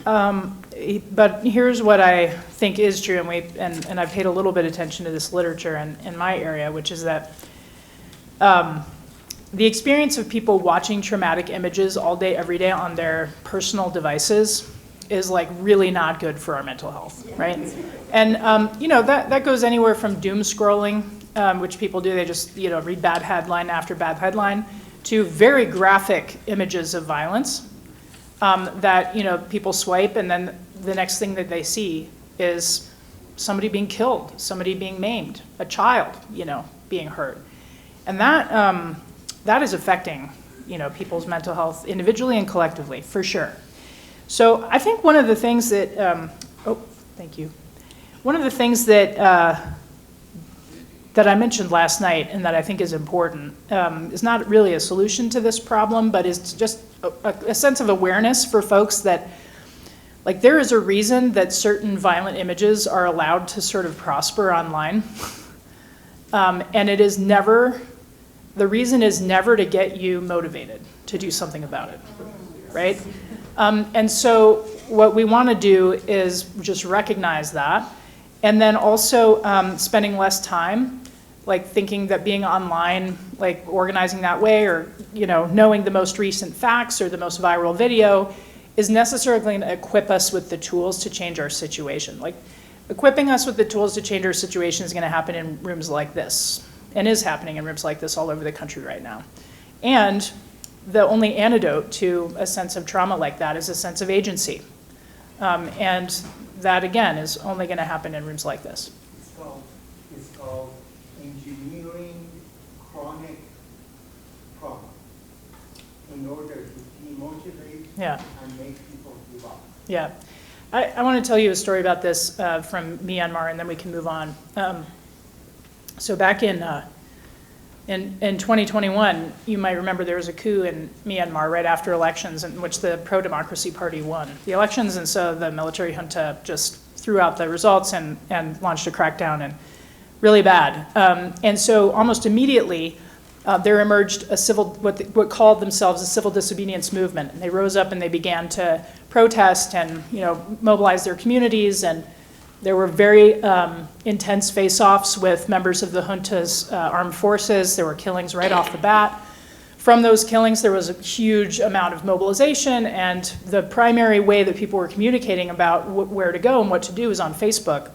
But here's what I think is true, and I've paid a little bit of attention to this literature in my area, which is that the experience of people watching traumatic images all day, every day on their personal devices is like really not good for our mental health, right? And that goes anywhere from doom scrolling, which people do, they just read bad headline after bad headline, to very graphic images of violence that people swipe, and then the next thing that they see is somebody being killed, somebody being maimed, a child being hurt, and that is affecting people's mental health individually and collectively, for sure. So I think one of the things that thank you. One of the things that I mentioned last night and that I think is important is not really a solution to this problem, but is just a sense of awareness for folks that, like, there is a reason that certain violent images are allowed to sort of prosper online. And it is never, the reason is never to get you motivated to do something about it, right? And so what we want to do is just recognize that, and then also spending less time like thinking that being online, like organizing that way, or knowing the most recent facts or the most viral video is necessarily going to equip us with the tools to change our situation. Like, equipping us with the tools to change our situation is going to happen in rooms like this, and is happening in rooms like this all over the country right now. And the only antidote to a sense of trauma like that is a sense of agency. And that, again, is only going to happen in rooms like this. It's called engineering chronic trauma in order to demotivate and make people give up. Yeah. I want to tell you a story about this from Myanmar, and then we can move on. So back in 2021, you might remember there was a coup in Myanmar right after elections in which the pro-democracy party won the elections, and so the military junta just threw out the results and launched a crackdown, and really bad. And so almost immediately, there emerged a what called themselves a civil disobedience movement. And they rose up and they began to protest and mobilize their communities, and there were very intense face-offs with members of the junta's armed forces. There were killings right off the bat. From those killings, there was a huge amount of mobilization, and the primary way that people were communicating about where to go and what to do was on Facebook.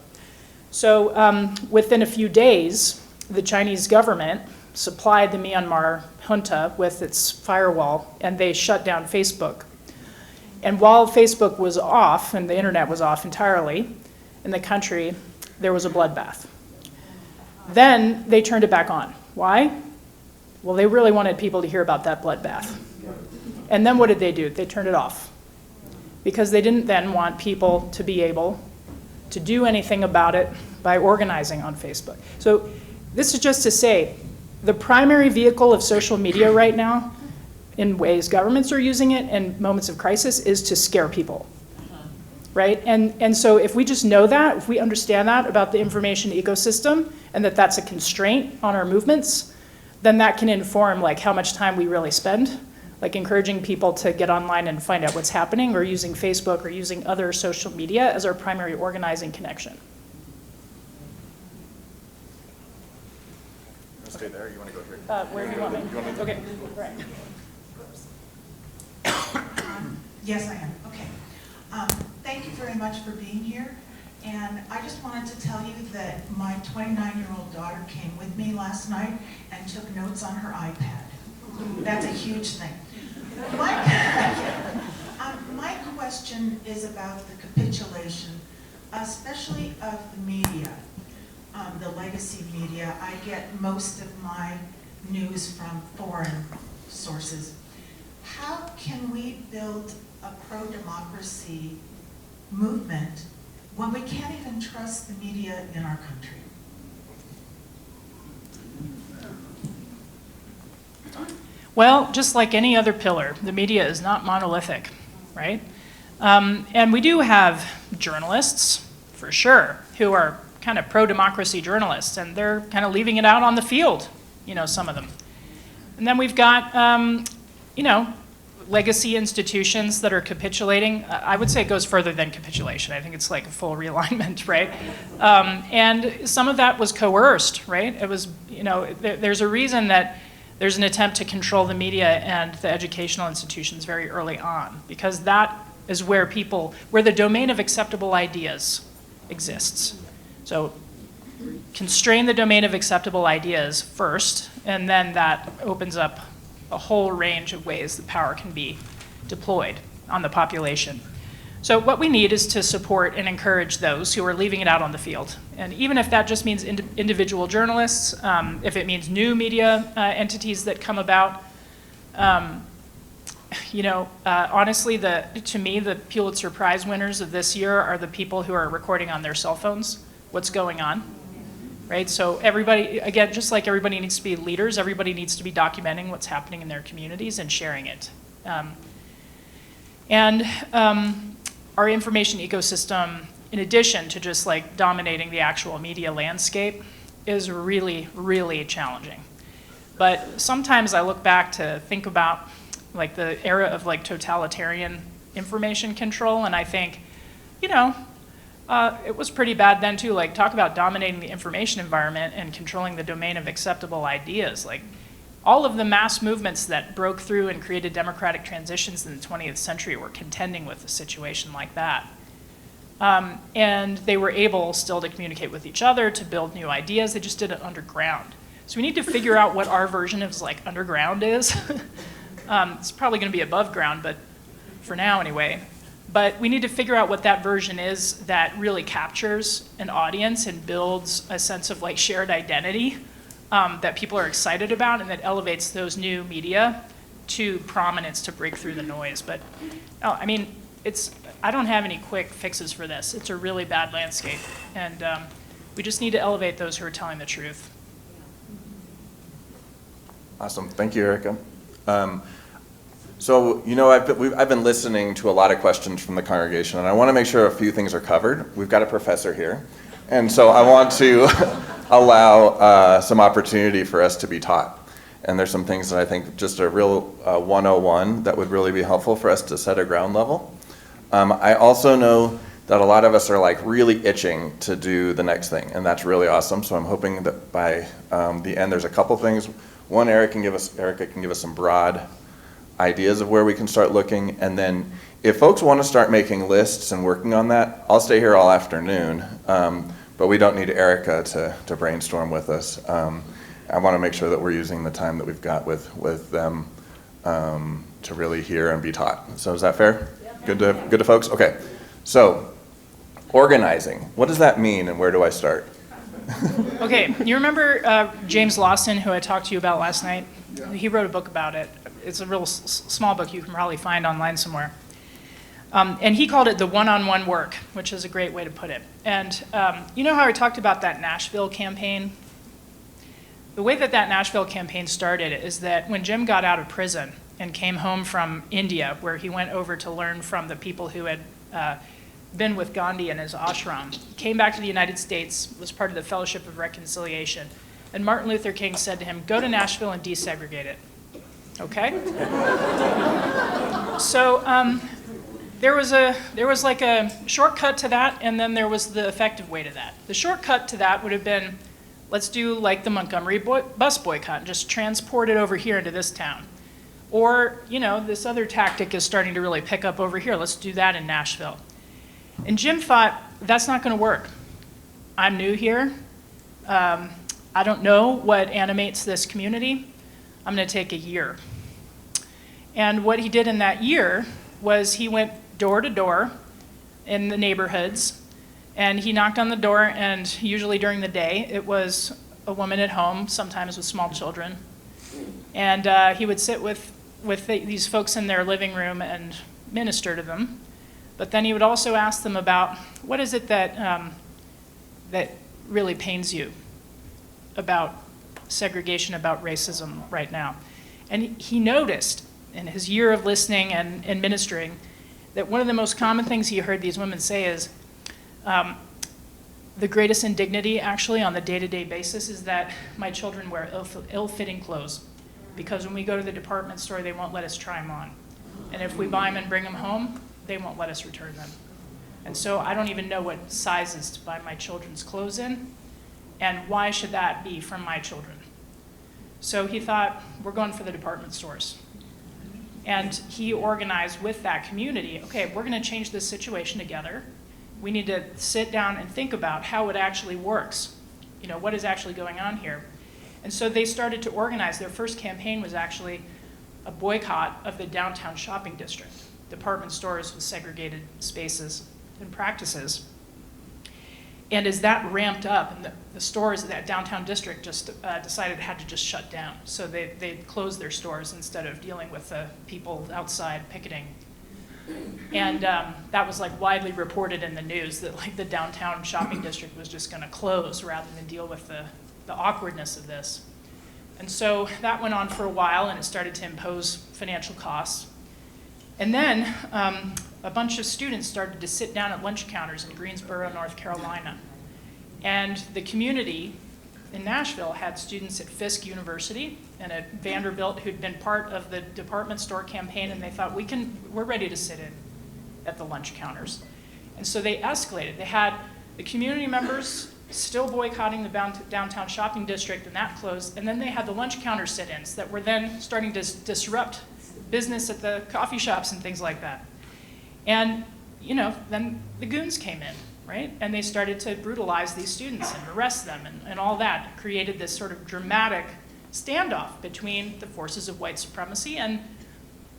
So within a few days, the Chinese government supplied the Myanmar junta with its firewall, and they shut down Facebook. And while Facebook was off, and the internet was off entirely in the country, there was a bloodbath. Then they turned it back on. Why? Well, they really wanted people to hear about that bloodbath. And then what did they do? They turned it off. Because they didn't then want people to be able to do anything about it by organizing on Facebook. So this is just to say, the primary vehicle of social media right now, in ways governments are using it in moments of crisis, is to scare people, right? And so if we just know that, if we understand that about the information ecosystem, and that that's a constraint on our movements, then that can inform like how much time we really spend, like encouraging people to get online and find out what's happening, or using Facebook or using other social media as our primary organizing connection. Stay there, you want to go here? Where do you want me? Okay, right. Yes, I am. Okay. Thank you very much for being here. And I just wanted to tell you that my 29-year-old daughter came with me last night and took notes on her iPad. That's a huge thing. My question is about the capitulation, especially of the media, the legacy media. I get most of my news from foreign sources. How can we build a pro-democracy movement when we can't even trust the media in our country? Well, just like any other pillar, the media is not monolithic, right? And we do have journalists, for sure, who are kind of pro-democracy journalists, and they're kind of leaving it out on the field, some of them. And then we've got, legacy institutions that are capitulating. I would say it goes further than capitulation. I think it's like a full realignment, right? And some of that was coerced, right? It was, there's a reason that there's an attempt to control the media and the educational institutions very early on, because that is where the domain of acceptable ideas exists. So constrain the domain of acceptable ideas first, and then that opens up a whole range of ways that power can be deployed on the population. So what we need is to support and encourage those who are leaving it out on the field. And even if that just means individual journalists, if it means new media entities that come about, honestly, to me, the Pulitzer Prize winners of this year are the people who are recording on their cell phones what's going on. Right? So everybody, again, just like everybody needs to be leaders, everybody needs to be documenting what's happening in their communities and sharing it. Our information ecosystem, in addition to just like dominating the actual media landscape, is really, really challenging. But sometimes I look back to think about like the era of like totalitarian information control, and I think, it was pretty bad then too. Like, talk about dominating the information environment and controlling the domain of acceptable ideas. Like, all of the mass movements that broke through and created democratic transitions in the 20th century were contending with a situation like that. And they were able still to communicate with each other, to build new ideas. They just did it underground. So we need to figure out what our version of like underground is. It's probably going to be above ground, but for now anyway. But we need to figure out what that version is that really captures an audience and builds a sense of like shared identity that people are excited about, and that elevates those new media to prominence to break through the noise. But I don't have any quick fixes for this. It's a really bad landscape, and we just need to elevate those who are telling the truth. Awesome, thank you, Erica. So, I've been listening to a lot of questions from the congregation, and I want to make sure a few things are covered. We've got a professor here, and so I want to allow some opportunity for us to be taught. And there's some things that I think just a real 101 that would really be helpful for us to set a ground level. I also know that a lot of us are like really itching to do the next thing, and that's really awesome. So I'm hoping that by the end, there's a couple things. One, Erica can give us some broad ideas of where we can start looking, and then if folks want to start making lists and working on that, I'll stay here all afternoon, but we don't need Erica to brainstorm with us. I want to make sure that we're using the time that we've got with them to really hear and be taught. So is that fair? Yeah. Good to folks? Okay. So organizing, what does that mean, and where do I start? Okay, you remember James Lawson, who I talked to you about last night? Yeah. He wrote a book about it. It's a real small book you can probably find online somewhere. And he called it the one-on-one work, which is a great way to put it. And you know how I talked about that Nashville campaign? The way that Nashville campaign started is that when Jim got out of prison and came home from India, where he went over to learn from the people who had been with Gandhi in his ashram, he came back to the United States, was part of the Fellowship of Reconciliation, and Martin Luther King said to him, "Go to Nashville and desegregate it." Okay? So there was like a shortcut to that, and then there was the effective way to that. The shortcut to that would have been, let's do like the Montgomery bus boycott and just transport it over here into this town. Or, this other tactic is starting to really pick up over here. Let's do that in Nashville. And Jim thought, that's not going to work. I'm new here. I don't know what animates this community. I'm going to take a year. And what he did in that year was he went door to door in the neighborhoods, and he knocked on the door, and usually during the day, it was a woman at home, sometimes with small children. And he would sit with these folks in their living room and minister to them. But then he would also ask them about, what is it that really pains you about segregation, about racism right now? And he noticed in his year of listening and ministering that one of the most common things he heard these women say is, the greatest indignity, actually, on the day-to-day basis is that my children wear ill-fitting clothes. Because when we go to the department store, they won't let us try them on. And if we buy them and bring them home, they won't let us return them. And so I don't even know what sizes to buy my children's clothes in, and why should that be from my children? So he thought, we're going for the department stores. And he organized with that community, okay, we're gonna change this situation together. We need to sit down and think about how it actually works. You know, what is actually going on here? And so they started to organize. Their first campaign was actually a boycott of the downtown shopping district, department stores with segregated spaces and practices. And as that ramped up, and the stores in that downtown district just decided it had to just shut down. So they closed their stores instead of dealing with the people outside picketing. And that was like widely reported in the news that like the downtown shopping district was just gonna close rather than deal with the awkwardness of this. And so that went on for a while, and it started to impose financial costs. And then a bunch of students started to sit down at lunch counters in Greensboro, North Carolina. And the community in Nashville had students at Fisk University and at Vanderbilt who'd been part of the department store campaign, and they thought, we're ready to sit in at the lunch counters. And so they escalated. They had the community members still boycotting the downtown shopping district, and that closed. And then they had the lunch counter sit-ins that were then starting to disrupt business at the coffee shops and things like that. And, you know, then the goons came in, right? And they started to brutalize these students and arrest them and all that. It created this sort of dramatic standoff between the forces of white supremacy and,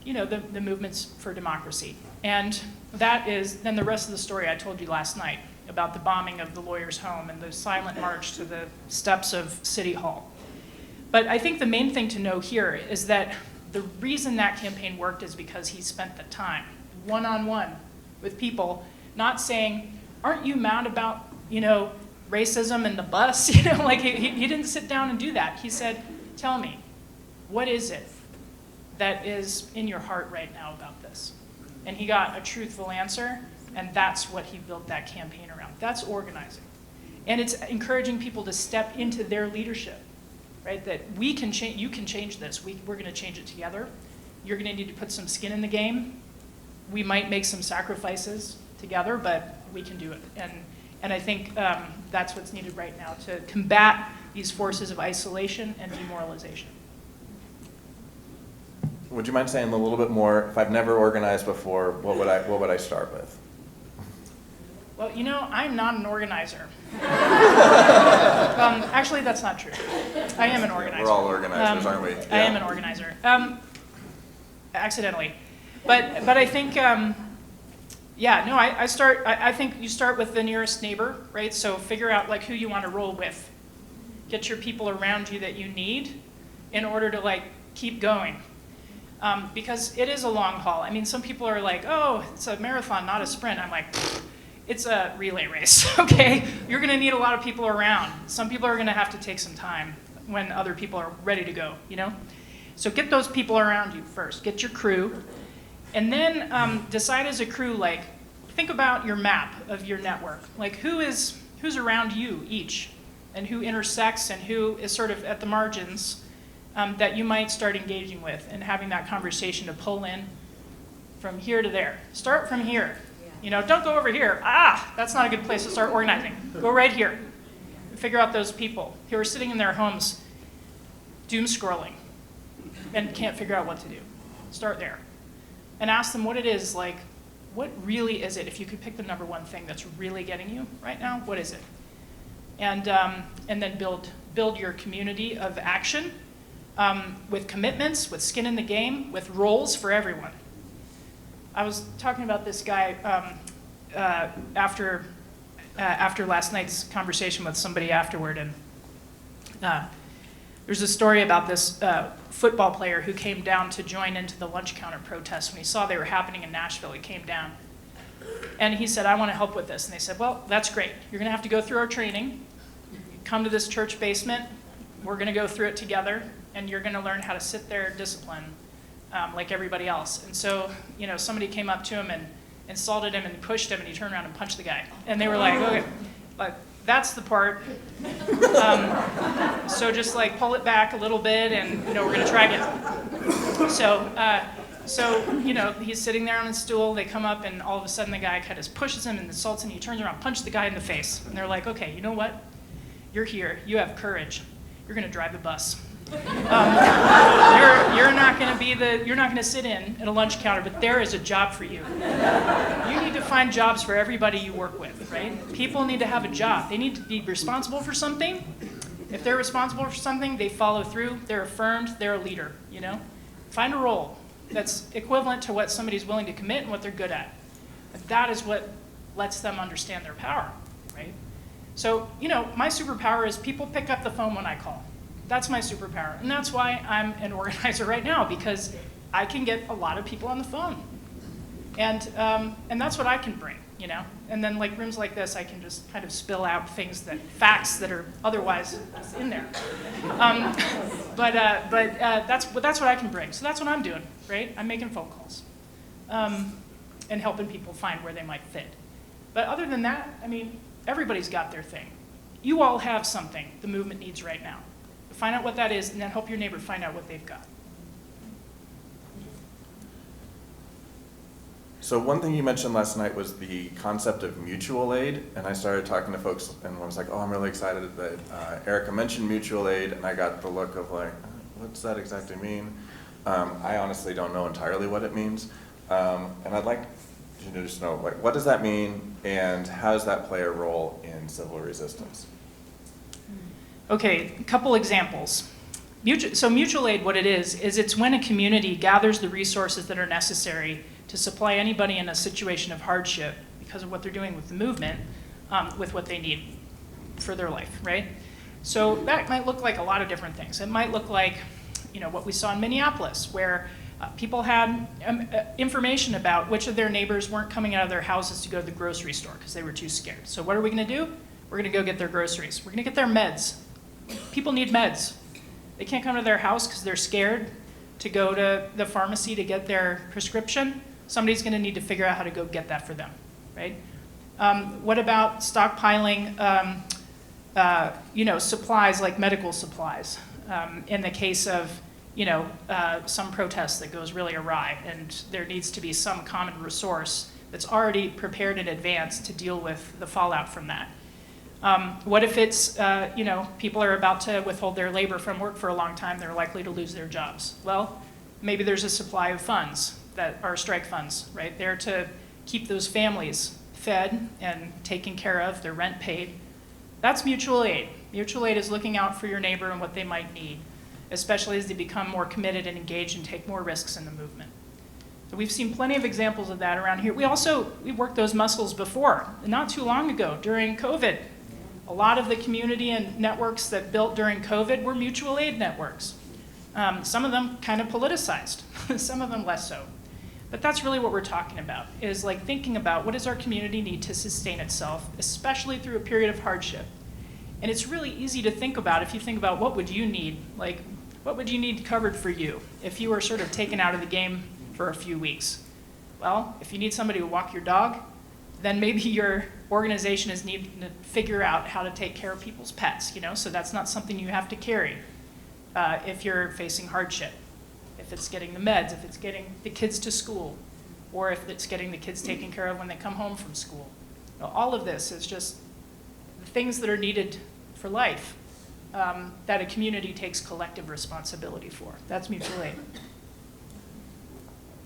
you know, the movements for democracy. And that is then the rest of the story I told you last night about the bombing of the lawyer's home and the silent march to the steps of City Hall. But I think the main thing to know here is that the reason that campaign worked is because he spent the time one-on-one with people, not saying, aren't you mad about, you know, racism and the bus? You know, like he didn't sit down and do that. He said, tell me, what is it that is in your heart right now about this? And he got a truthful answer, and that's what he built that campaign around. That's organizing. And it's encouraging people to step into their leadership, right? That we can change, you can change this. We're gonna change it together. You're gonna need to put some skin in the game. We might make some sacrifices together, but we can do it. And I think that's what's needed right now to combat these forces of isolation and demoralization. Would you mind saying a little bit more? If I've never organized before, what would I start with? Well, you know, I'm not an organizer. Actually, that's not true. I am an organizer. We're all organizers, aren't we? Yeah. I am an organizer. Accidentally. But I think, yeah, no, I think you start with the nearest neighbor, right? So figure out like who you want to roll with. Get your people around you that you need in order to like keep going. Because it is a long haul. I mean, some people are like, oh, it's a marathon, not a sprint. I'm like, it's a relay race, okay? You're gonna need a lot of people around. Some people are gonna have to take some time when other people are ready to go, you know? So get those people around you first, get your crew, and then decide as a crew, like, think about your map of your network. Like who's around you each, and who intersects and who is sort of at the margins that you might start engaging with and having that conversation to pull in from here to there. Start from here. You know, don't go over here. That's not a good place to start organizing. Go right here. Figure out those people who are sitting in their homes doom scrolling and can't figure out what to do. Start there. And ask them what it is, like, what really is it? If you could pick the number one thing that's really getting you right now, what is it? And then build your community of action with commitments, with skin in the game, with roles for everyone. I was talking about this guy after last night's conversation with somebody afterward, and there's a story about this football player who came down to join into the lunch counter protests. When he saw they were happening in Nashville, he came down. And he said, I want to help with this. And they said, well, that's great. You're going to have to go through our training. Come to this church basement. We're going to go through it together, and you're going to learn how to sit there disciplined like everybody else. And so, you know, somebody came up to him and insulted him and pushed him, and he turned around and punched the guy. And they were like, okay, like, that's the part. So just like pull it back a little bit and, we're gonna try again. So, he's sitting there on his stool, they come up and all of a sudden the guy kind of pushes him and insults him, he turns around, punches the guy in the face. And they're like, okay, you know what? You're here, you have courage. You're gonna drive the bus. You're not gonna sit in at a lunch counter, but there is a job for you. You need to find jobs for everybody you work with, right? People need to have a job. They need to be responsible for something. If they're responsible for something, they follow through, they're affirmed, they're a leader, Find a role that's equivalent to what somebody's willing to commit and what they're good at. But that is what lets them understand their power, right? So, my superpower is people pick up the phone when I call. That's my superpower. And that's why I'm an organizer right now, because I can get a lot of people on the phone. And that's what I can bring, And then like rooms like this, I can just kind of spill out facts that are otherwise just in there. But that's what I can bring. So that's what I'm doing, right? I'm making phone calls and helping people find where they might fit. But other than that, everybody's got their thing. You all have something the movement needs right now. Find out what that is, and then help your neighbor find out what they've got. So one thing you mentioned last night was the concept of mutual aid, and I started talking to folks, and I was like, oh, I'm really excited that Erica mentioned mutual aid, and I got the look of like, what does that exactly mean? I honestly don't know entirely what it means, and I'd like you to just know, like, what does that mean, and how does that play a role in civil resistance? Okay, a couple examples. So mutual aid, what it is it's when a community gathers the resources that are necessary to supply anybody in a situation of hardship because of what they're doing with the movement, with what they need for their life, right? So that might look like a lot of different things. It might look like, what we saw in Minneapolis, where people had information about which of their neighbors weren't coming out of their houses to go to the grocery store because they were too scared. So what are we gonna do? We're gonna go get their groceries. We're gonna get their meds. People need meds. They can't come to their house because they're scared to go to the pharmacy to get their prescription. Somebody's gonna need to figure out how to go get that for them, right? What about stockpiling, supplies like medical supplies in the case of, some protest that goes really awry, and there needs to be some common resource that's already prepared in advance to deal with the fallout from that. What if it's, people are about to withhold their labor from work for a long time, they're likely to lose their jobs. Well, maybe there's a supply of funds that are strike funds, right? There to keep those families fed and taken care of, their rent paid. That's mutual aid. Mutual aid is looking out for your neighbor and what they might need, especially as they become more committed and engaged and take more risks in the movement. So we've seen plenty of examples of that around here. We worked those muscles before, not too long ago during COVID. A lot of the community and networks that built during COVID were mutual aid networks. Some of them kind of politicized, some of them less so. But that's really what we're talking about, is like thinking about what does our community need to sustain itself, especially through a period of hardship. And it's really easy to think about if you think about what would you need, like what would you need covered for you if you were sort of taken out of the game for a few weeks? Well, if you need somebody to walk your dog, then maybe your organization is needing to figure out how to take care of people's pets, so that's not something you have to carry if you're facing hardship. If it's getting the meds, if it's getting the kids to school, or if it's getting the kids taken care of when they come home from school. All of this is just the things that are needed for life that a community takes collective responsibility for. That's mutual aid.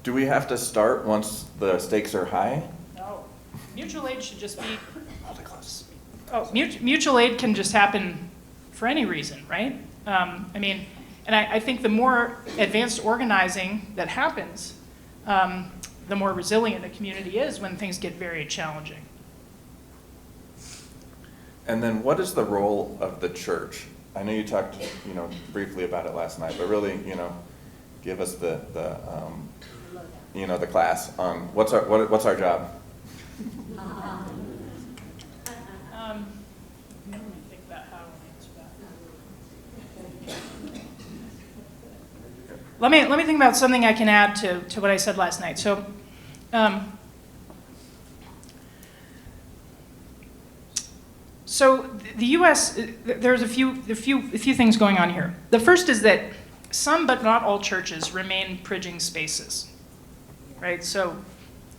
Do we have to start once the stakes are high? No. Mutual aid should just be, mutual aid can just happen for any reason, right? And I think the more advanced organizing that happens, the more resilient a community is when things get very challenging. And then what is the role of the church? I know you talked, briefly about it last night, but really, give us the class on what's our job? Let me think about how to answer that. Let me think about something I can add to what I said last night. So the U.S., there's a few things going on here. The first is that some, but not all churches remain bridging spaces, right? So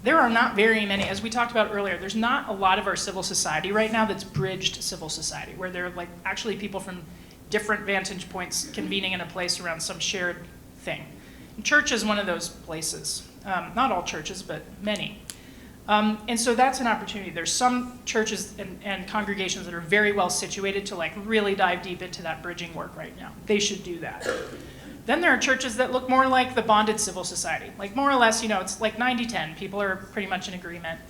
there are not very many, as we talked about earlier, there's not a lot of our civil society right now that's bridged civil society, where there are like actually people from different vantage points convening in a place around some shared thing. And church is one of those places. Not all churches, but many. And so that's an opportunity. There's some churches and congregations that are very well situated to like really dive deep into that bridging work right now. They should do that. Then there are churches that look more like the bonded civil society. Like more or less, you know, it's like 90-10. People are pretty much in agreement.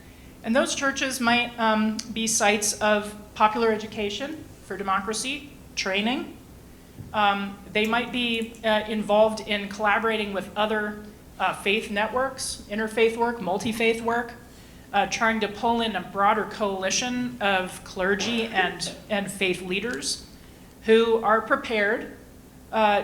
And those churches might be sites of popular education for democracy, training. They might be involved in collaborating with other faith networks, interfaith work, multi-faith work, trying to pull in a broader coalition of clergy and faith leaders who are prepared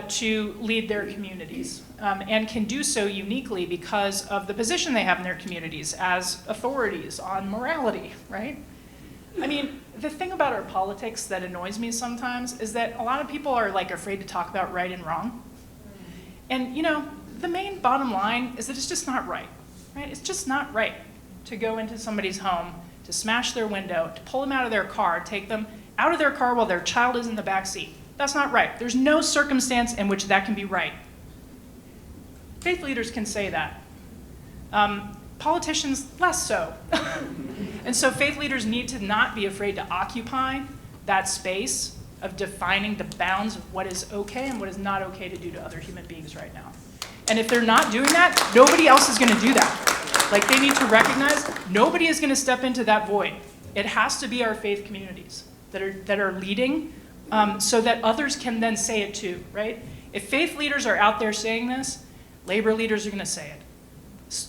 to lead their communities and can do so uniquely because of the position they have in their communities as authorities on morality, right? I mean, the thing about our politics that annoys me sometimes is that a lot of people are like afraid to talk about right and wrong. And you know, the main bottom line is that it's just not right? It's just not right to go into somebody's home, to smash their window, to pull them out of their car, take them out of their car while their child is in the back seat. That's not right. There's no circumstance in which that can be right. Faith leaders can say that. Politicians, less so. And so faith leaders need to not be afraid to occupy that space of defining the bounds of what is okay and what is not okay to do to other human beings right now. And if they're not doing that, nobody else is going to do that. Like, they need to recognize nobody is going to step into that void. It has to be our faith communities that are leading so that others can then say it too, right? If faith leaders are out there saying this, labor leaders are going to say it.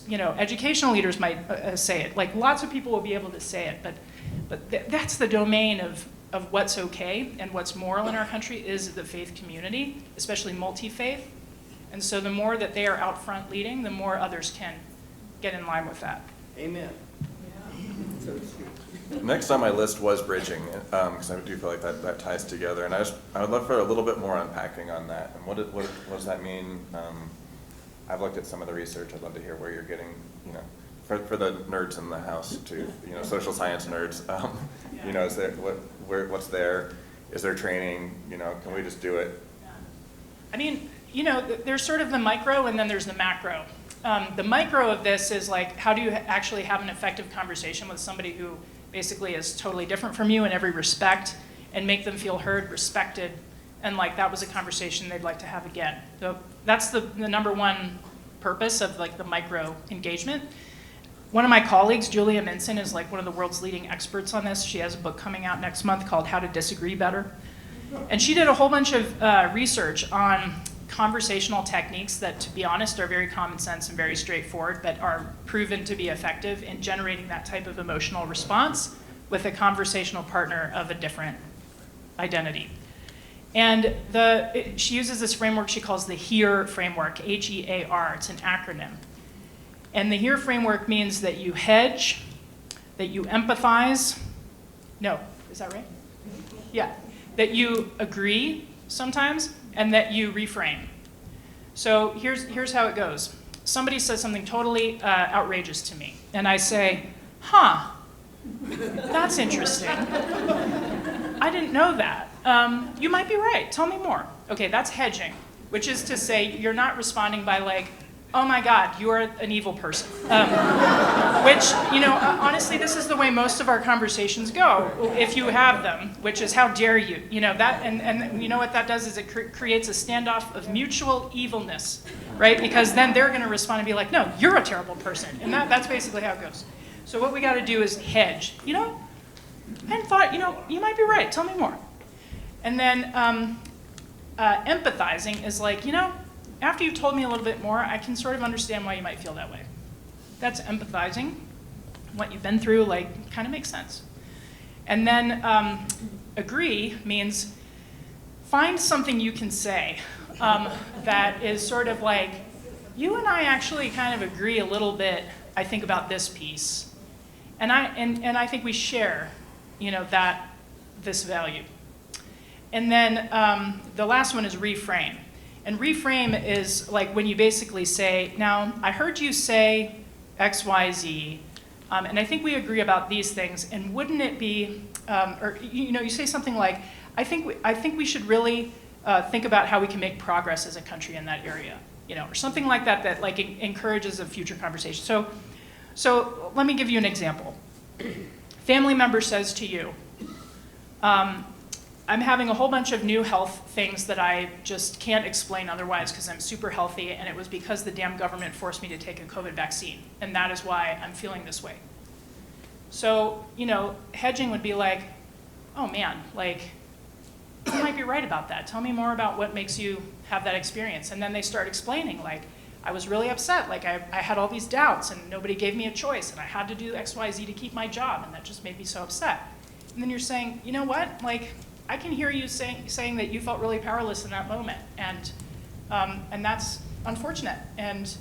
You know, educational leaders might say it. Like, lots of people will be able to say it, but that's the domain of what's okay and what's moral in our country is the faith community, especially multi-faith. And so the more that they are out front leading, the more others can get in line with that. Amen. Next on my list was bridging, because I do feel like that ties together. And I would love for a little bit more unpacking on that. And what does that mean? I've looked at some of the research. I'd love to hear where you're getting, you know, for the nerds in the house too, you know, social science nerds. You know, is there what's there? Is there training? You know, can we just do it? I mean, you know, there's sort of the micro and then there's the macro. The micro of this is like, how do you actually have an effective conversation with somebody who basically is totally different from you in every respect and make them feel heard, respected, and like that was a conversation they'd like to have again. So that's the number one purpose of like the micro engagement. One of my colleagues, Julia Minson, is like one of the world's leading experts on this. She has a book coming out next month called How to Disagree Better. And she did a whole bunch of research on conversational techniques that, to be honest, are very common sense and very straightforward, but are proven to be effective in generating that type of emotional response with a conversational partner of a different identity. And she uses this framework she calls the HEAR framework, H-E-A-R. It's an acronym. And the HEAR framework means that you hedge, that you empathize. No, is that right? Yeah. That you agree sometimes, and that you reframe. So here's how it goes. Somebody says something totally outrageous to me, and I say, huh, that's interesting. I didn't know that. You might be right, tell me more. Okay, that's hedging, which is to say you're not responding by like, oh my God, you're an evil person. Which, you know, honestly, this is the way most of our conversations go, if you have them, which is how dare you. You know, that, and you know what that does is it creates a standoff of mutual evilness, right? Because then they're gonna respond and be like, no, you're a terrible person. And that's basically how it goes. So what we gotta do is hedge. You know, I hadn't thought, you know, you might be right, tell me more. And then empathizing is like, you know, after you've told me a little bit more, I can sort of understand why you might feel that way. That's empathizing. What you've been through, like, kind of makes sense. And then agree means find something you can say that is sort of like, you and I actually kind of agree a little bit, I think, about this piece. And I think we share, you know, that this value. And then the last one is reframe. And reframe is like when you basically say, now, I heard you say X, Y, Z, and I think we agree about these things, and wouldn't it be, or you say something like, I think we should really think about how we can make progress as a country in that area, or something like that that like encourages a future conversation. So let me give you an example. Family member says to you, I'm having a whole bunch of new health things that I just can't explain otherwise because I'm super healthy, and it was because the damn government forced me to take a COVID vaccine, and that is why I'm feeling this way. So, hedging would be like, oh man, like, you might be right about that. Tell me more about what makes you have that experience. And then they start explaining, like, I was really upset, like I had all these doubts and nobody gave me a choice and I had to do X, Y, Z to keep my job, and that just made me so upset. And then you're saying, you know what, like, I can hear you saying that you felt really powerless in that moment, and that's unfortunate. And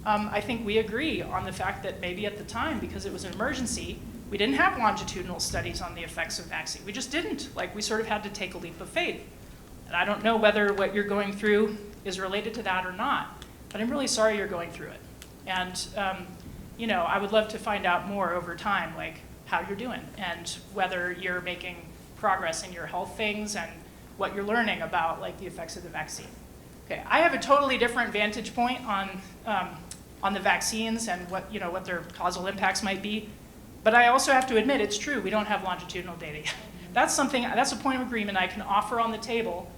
I think we agree on the fact that maybe at the time, because it was an emergency, we didn't have longitudinal studies on the effects of vaccine. We just didn't. Like, we sort of had to take a leap of faith. And I don't know whether what you're going through is related to that or not, but I'm really sorry you're going through it. And I would love to find out more over time, like how you're doing and whether you're making progress in your health things and what you're learning about like the effects of the vaccine. Okay, I have a totally different vantage point on the vaccines and what their causal impacts might be. But I also have to admit, it's true, we don't have longitudinal data yet. That's a point of agreement I can offer on the table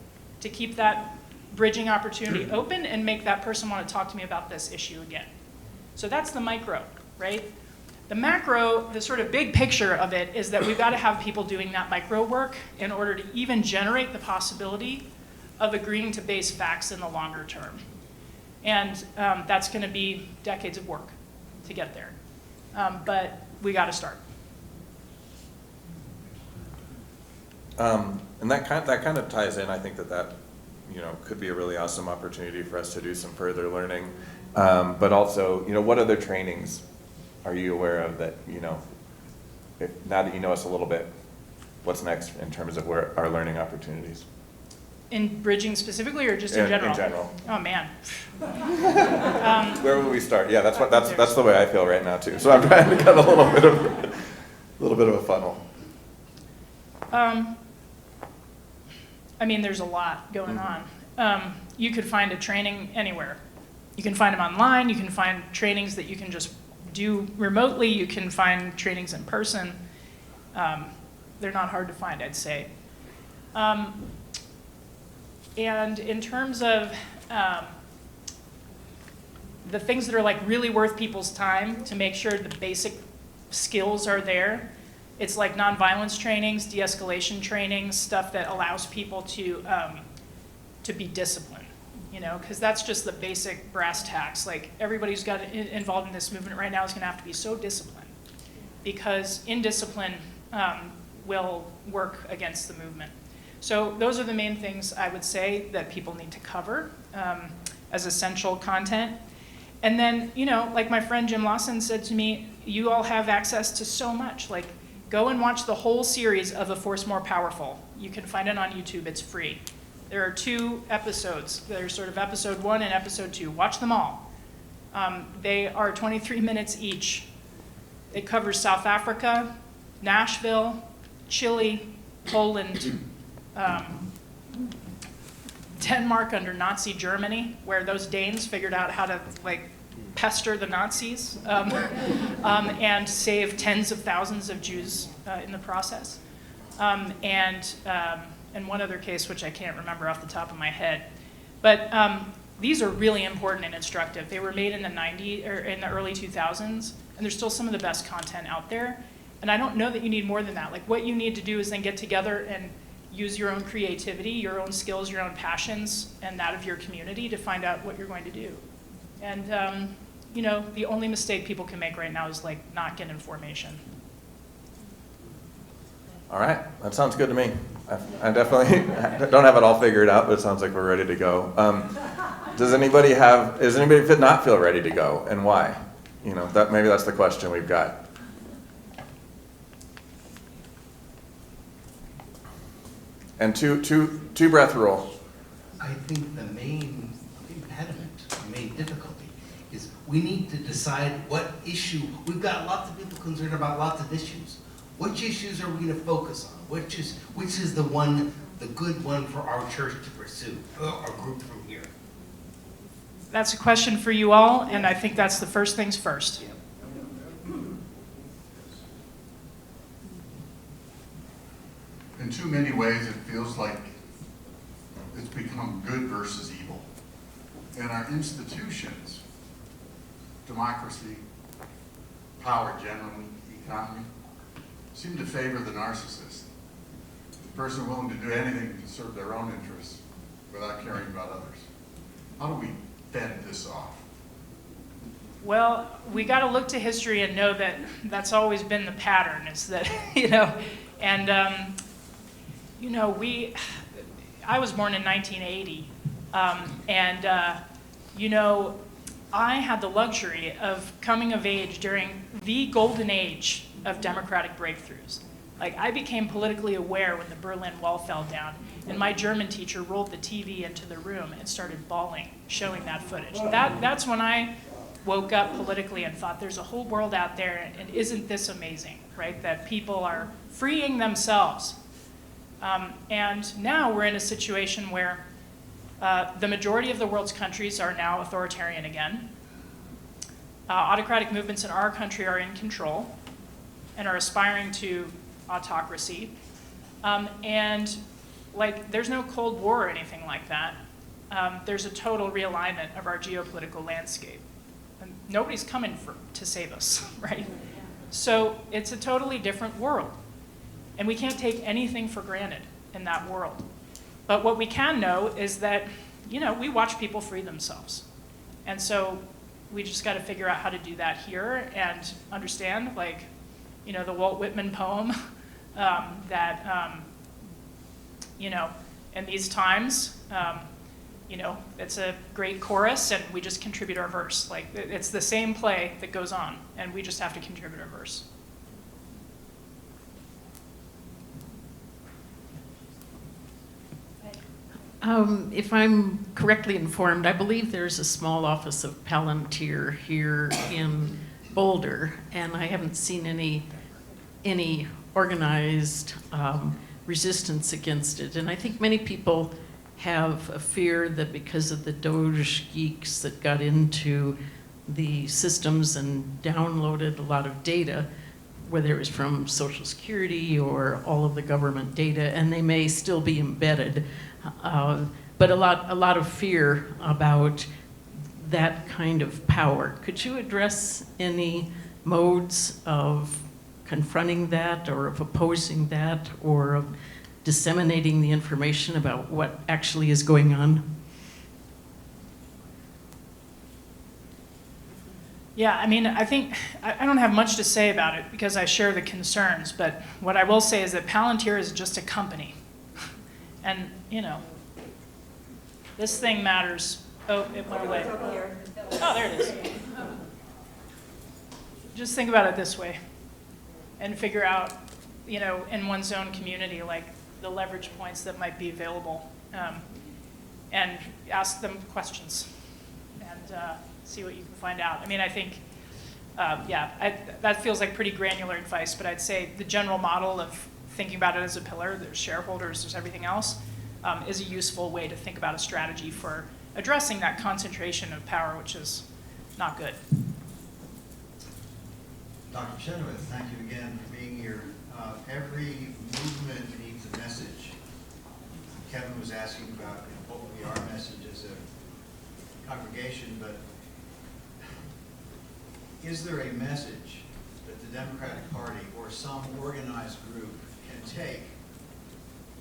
to keep that bridging opportunity open and make that person want to talk to me about this issue again. So that's the micro, right? The macro, the sort of big picture of it is that we've got to have people doing that micro work in order to even generate the possibility of agreeing to base facts in the longer term. And that's going to be decades of work to get there. But we got to start. And that kind of ties in. I think that could be a really awesome opportunity for us to do some further learning. But also, what other trainings are you aware of that, now that you know us a little bit, what's next in terms of where our learning opportunities? In bridging specifically, or just in general? In general. Oh man. Where would we start? Yeah, that's the way I feel right now too. So I'm trying to cut a little bit of a funnel. I mean, there's a lot going on. You could find a training anywhere. You can find them online. You can find trainings that you can just do remotely. You can find trainings in person. They're not hard to find, I'd say. And in terms of the things that are like really worth people's time to make sure the basic skills are there, it's like nonviolence trainings, de-escalation trainings, stuff that allows people to be disciplined, because that's just the basic brass tacks. Like, everybody who's got involved in this movement right now is going to have to be so disciplined, because indiscipline will work against the movement. So those are the main things I would say that people need to cover as essential content. And then, like my friend Jim Lawson said to me, you all have access to so much. Like, go and watch the whole series of A Force More Powerful. You can find it on YouTube, it's free. There are 2 episodes. There's sort of episode 1 and episode 2. Watch them all. They are 23 minutes each. It covers South Africa, Nashville, Chile, Poland, Denmark under Nazi Germany, where those Danes figured out how to pester the Nazis and save tens of thousands of Jews in the process. And one other case, which I can't remember off the top of my head. But these are really important and instructive. They were made in the early 2000s, and they're still some of the best content out there. And I don't know that you need more than that. Like, what you need to do is then get together and use your own creativity, your own skills, your own passions, and that of your community to find out what you're going to do. And the only mistake people can make right now is not get information. All right, that sounds good to me. I definitely don't have it all figured out, but it sounds like we're ready to go. Does anybody not feel ready to go, and why? Maybe that's the question we've got. And two breath rule. I think the main impediment, the main difficulty is we need to decide what issue, we've got lots of people concerned about lots of issues. Which issues are we gonna focus on? Which is the one, the good one for our church to pursue, our group from here? That's a question for you all, and I think that's the first things first. In too many ways, it feels like it's become good versus evil. And our institutions, democracy, power generally, economy, seem to favor the narcissist, the person willing to do anything to serve their own interests without caring about others. How do we fend this off? Well, we got to look to history and know that that's always been the pattern, is that, and, I was born in 1980, I had the luxury of coming of age during the golden age of democratic breakthroughs. Like, I became politically aware when the Berlin Wall fell down, and my German teacher rolled the TV into the room and started bawling, showing that footage. That's when I woke up politically and thought, there's a whole world out there, and isn't this amazing, right? That people are freeing themselves. And now we're in a situation where the majority of the world's countries are now authoritarian again. Autocratic movements in our country are in control and are aspiring to autocracy. There's no Cold War or anything like that. There's a total realignment of our geopolitical landscape. And nobody's coming to save us, right? So it's a totally different world. And we can't take anything for granted in that world. But what we can know is that, we watch people free themselves. And so we just got to figure out how to do that here and understand, the Walt Whitman poem that, in these times, it's a great chorus and we just contribute our verse. It's the same play that goes on and we just have to contribute our verse. If I'm correctly informed, I believe there's a small office of Palantir here in Boulder, and I haven't seen any organized resistance against it. And I think many people have a fear that because of the Doge geeks that got into the systems and downloaded a lot of data, whether it was from Social Security or all of the government data, and they may still be embedded. But a lot of fear about that kind of power. Could you address any modes of confronting that or of opposing that or of disseminating the information about what actually is going on? Yeah, I think I don't have much to say about it because I share the concerns, but what I will say is that Palantir is just a company. And, this thing matters. Oh, it went away. Oh, there it is. Just think about it this way and figure out, in one's own community, the leverage points that might be available, and ask them questions and see what you can find out. I think, that feels like pretty granular advice, but I'd say the general model of thinking about it as a pillar, there's shareholders, there's everything else, is a useful way to think about a strategy for addressing that concentration of power, which is not good. Dr. Chenoweth, thank you again for being here. Every movement needs a message. Kevin was asking about what would be our message as a congregation, but is there a message that the Democratic Party or some organized group can take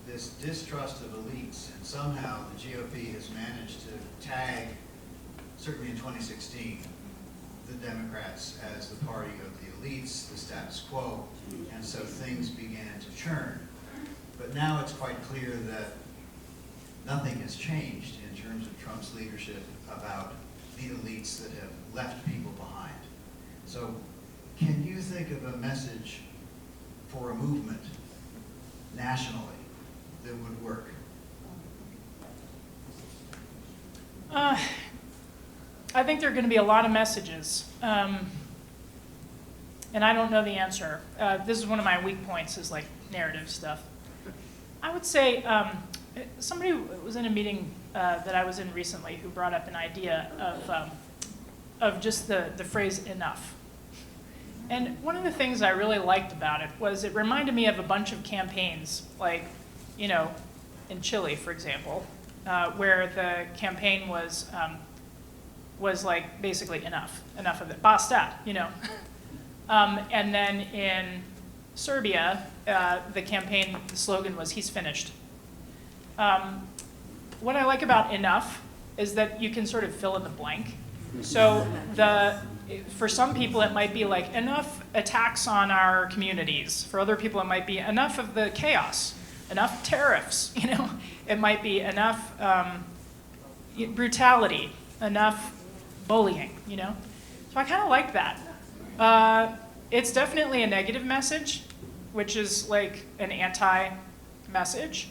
this distrust of elites, and somehow the GOP has managed to tag, certainly in 2016, the Democrats as the party of the elites, the status quo, and so things began to churn. But now it's quite clear that nothing has changed in terms of Trump's leadership about the elites that have left people behind. So can you think of a message for a movement nationally that would work? I think there are going to be a lot of messages, and I don't know the answer. This is one of my weak points, is like narrative stuff. I would say somebody was in a meeting that I was in recently who brought up an idea of just the phrase "enough." And one of the things I really liked about it was it reminded me of a bunch of campaigns, like, you know, in Chile, for example, where the campaign was like basically enough of it, basta, you know. And then in Serbia, the campaign slogan was "He's finished." What I like about enough is that you can sort of fill in the blank. So for some people, it might be like enough attacks on our communities. For other people, it might be enough of the chaos, enough tariffs, you know. It might be enough brutality, enough bullying, you know. So I kind of like that. It's definitely a negative message, which is like an anti-message.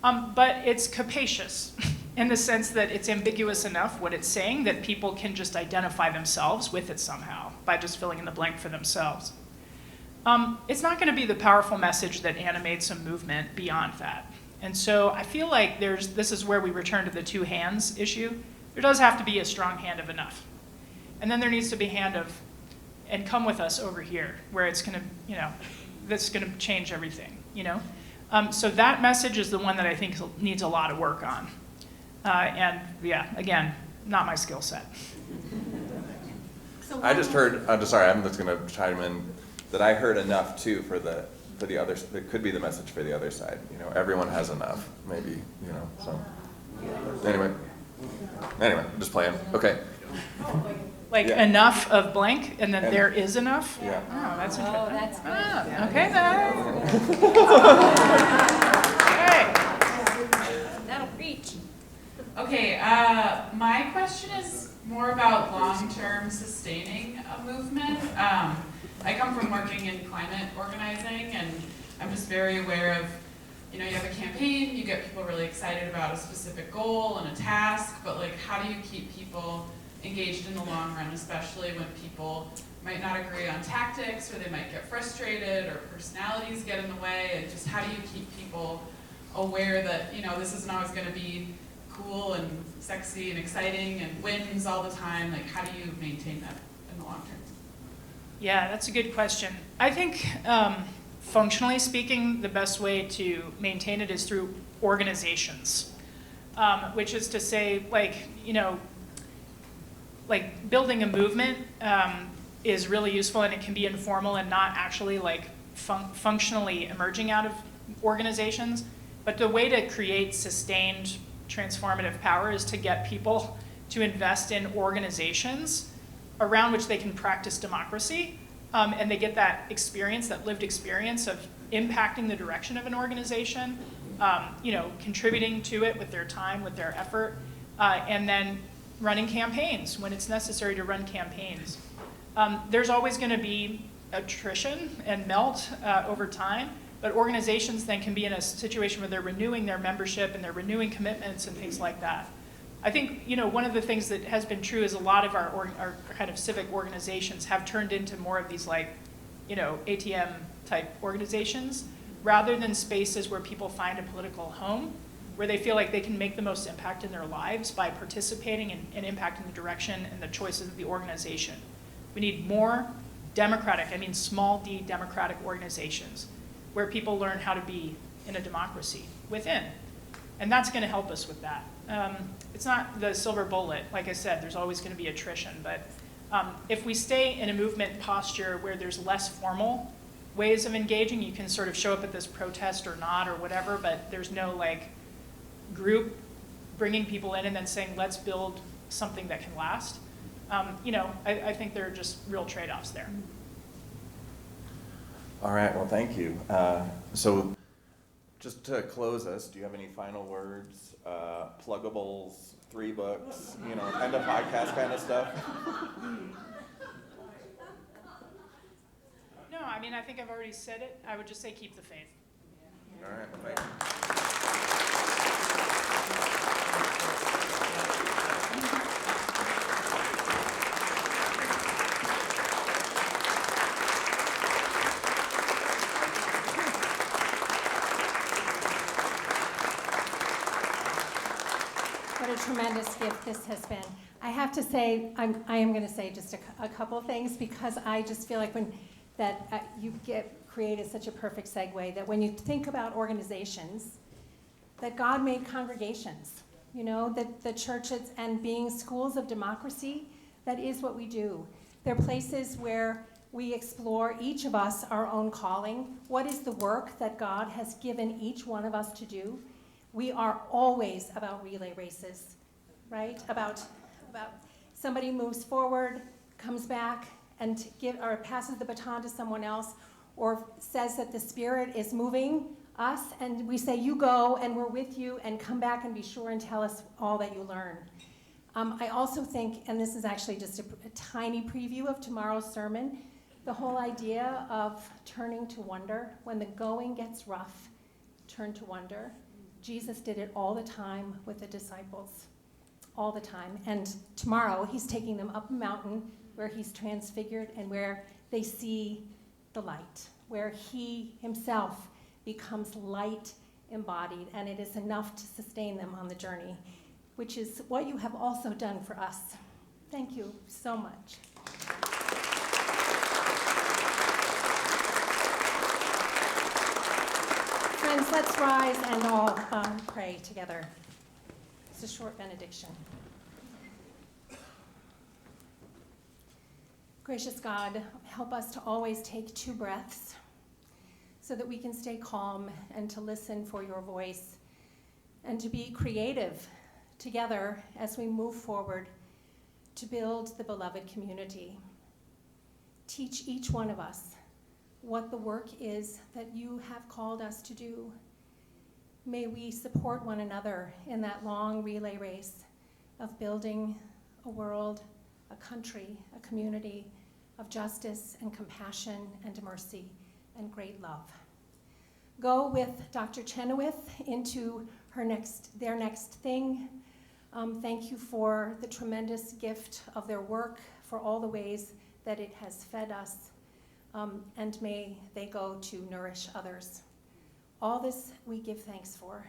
But it's capacious in the sense that it's ambiguous enough what it's saying that people can just identify themselves with it somehow by just filling in the blank for themselves. It's not going to be the powerful message that animates a movement beyond that. And so I feel like this is where we return to the two hands issue. There does have to be a strong hand of enough. And then there needs to be a hand of, and come with us over here, where it's going to, you know, that's going to change everything, you know. So that message is the one that I think needs a lot of work on. And yeah, again, not my skill set. I just heard, I'm just sorry, I'm just gonna chime in, that I heard enough too for the other, it could be the message for the other side. You know, everyone has enough, maybe, you know, so. Anyway, just playing, okay. Like Yeah. enough of blank, and then And- there is enough? Yeah. Oh, that's interesting. Oh, that's good. Okay then. Okay. That'll preach. Okay, my question is more about long-term sustaining a movement. I come from working in climate organizing, and I'm just very aware of, you know, you have a campaign, you get people really excited about a specific goal and a task, but like, how do you keep people engaged in the long run, especially when people might not agree on tactics, or they might get frustrated, or personalities get in the way, and just how do you keep people aware that, you know, this isn't always going to be cool and sexy and exciting and wins all the time? Like, how do you maintain that in the long term? Yeah, that's a good question. I think functionally speaking, the best way to maintain it is through organizations, which is to say, like, you know, like building a movement is really useful, and it can be informal and not actually like functionally emerging out of organizations. But the way to create sustained transformative power is to get people to invest in organizations around which they can practice democracy, and they get that experience, that lived experience of impacting the direction of an organization, you know, contributing to it with their time, with their effort, and then running campaigns when it's necessary to run campaigns. There's always going to be attrition and melt over time, but organizations then can be in a situation where they're renewing their membership and they're renewing commitments and things like that. I think, you know, one of the things that has been true is a lot of our kind of civic organizations have turned into more of these, like, you know, ATM type organizations, rather than spaces where people find a political home, where they feel like they can make the most impact in their lives by participating and impacting the direction and the choices of the organization. We need more democratic, I mean small d democratic organizations, where people learn how to be in a democracy within. And that's going to help us with that. It's not the silver bullet. Like I said, there's always going to be attrition. But if we stay in a movement posture where there's less formal ways of engaging, you can sort of show up at this protest or not or whatever, but there's no like group bringing people in and then saying, let's build something that can last. You know, I think there are just real trade-offs there. All right, well, thank you. So just to close us, do you have any final words, pluggables, 3 books, you know, end of podcast kind of stuff? No, I mean, I think I've already said it. I would just say keep the faith. All right, well, thank you. a tremendous gift this has been. I have to say, I am going to say just a couple of things, because I just feel like you created such a perfect segue, that when you think about organizations, that God made congregations, that the churches and being schools of democracy, that is what we do. They're places where we explore, each of us, our own calling. What is the work that God has given each one of us to do? We are always about relay races, right? About somebody moves forward, comes back, and passes the baton to someone else, or says that the Spirit is moving us, and we say, you go, and we're with you, and come back and be sure and tell us all that you learn. I also think, and this is actually just a tiny preview of tomorrow's sermon, the whole idea of turning to wonder. When the going gets rough, turn to wonder. Jesus did it all the time with the disciples, all the time. And tomorrow, he's taking them up a mountain where he's transfigured and where they see the light, where he himself becomes light embodied, and it is enough to sustain them on the journey, which is what you have also done for us. Thank you so much. Friends, let's rise and all pray together. It's a short benediction. Gracious God, help us to always take 2 breaths so that we can stay calm and to listen for your voice and to be creative together as we move forward to build the beloved community. Teach each one of us what the work is that you have called us to do. May we support one another in that long relay race of building a world, a country, a community of justice and compassion and mercy and great love. Go with Dr. Chenoweth into their next thing. Thank you for the tremendous gift of their work, for all the ways that it has fed us, and may they go to nourish others. All this we give thanks for,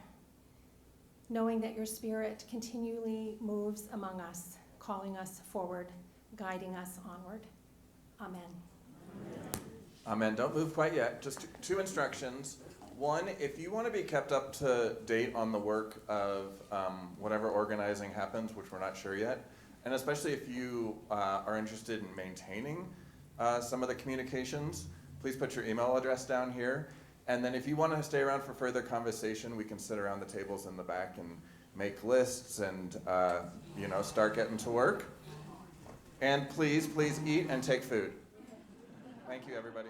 knowing that your Spirit continually moves among us, calling us forward, guiding us onward. Amen. Amen. Don't move quite yet. Just 2 instructions. One, if you want to be kept up to date on the work of whatever organizing happens, which we're not sure yet, and especially if you are interested in maintaining some of the communications, please put your email address down here. And then if you want to stay around for further conversation, we can sit around the tables in the back and make lists and start getting to work. And please eat and take food. Thank you, everybody.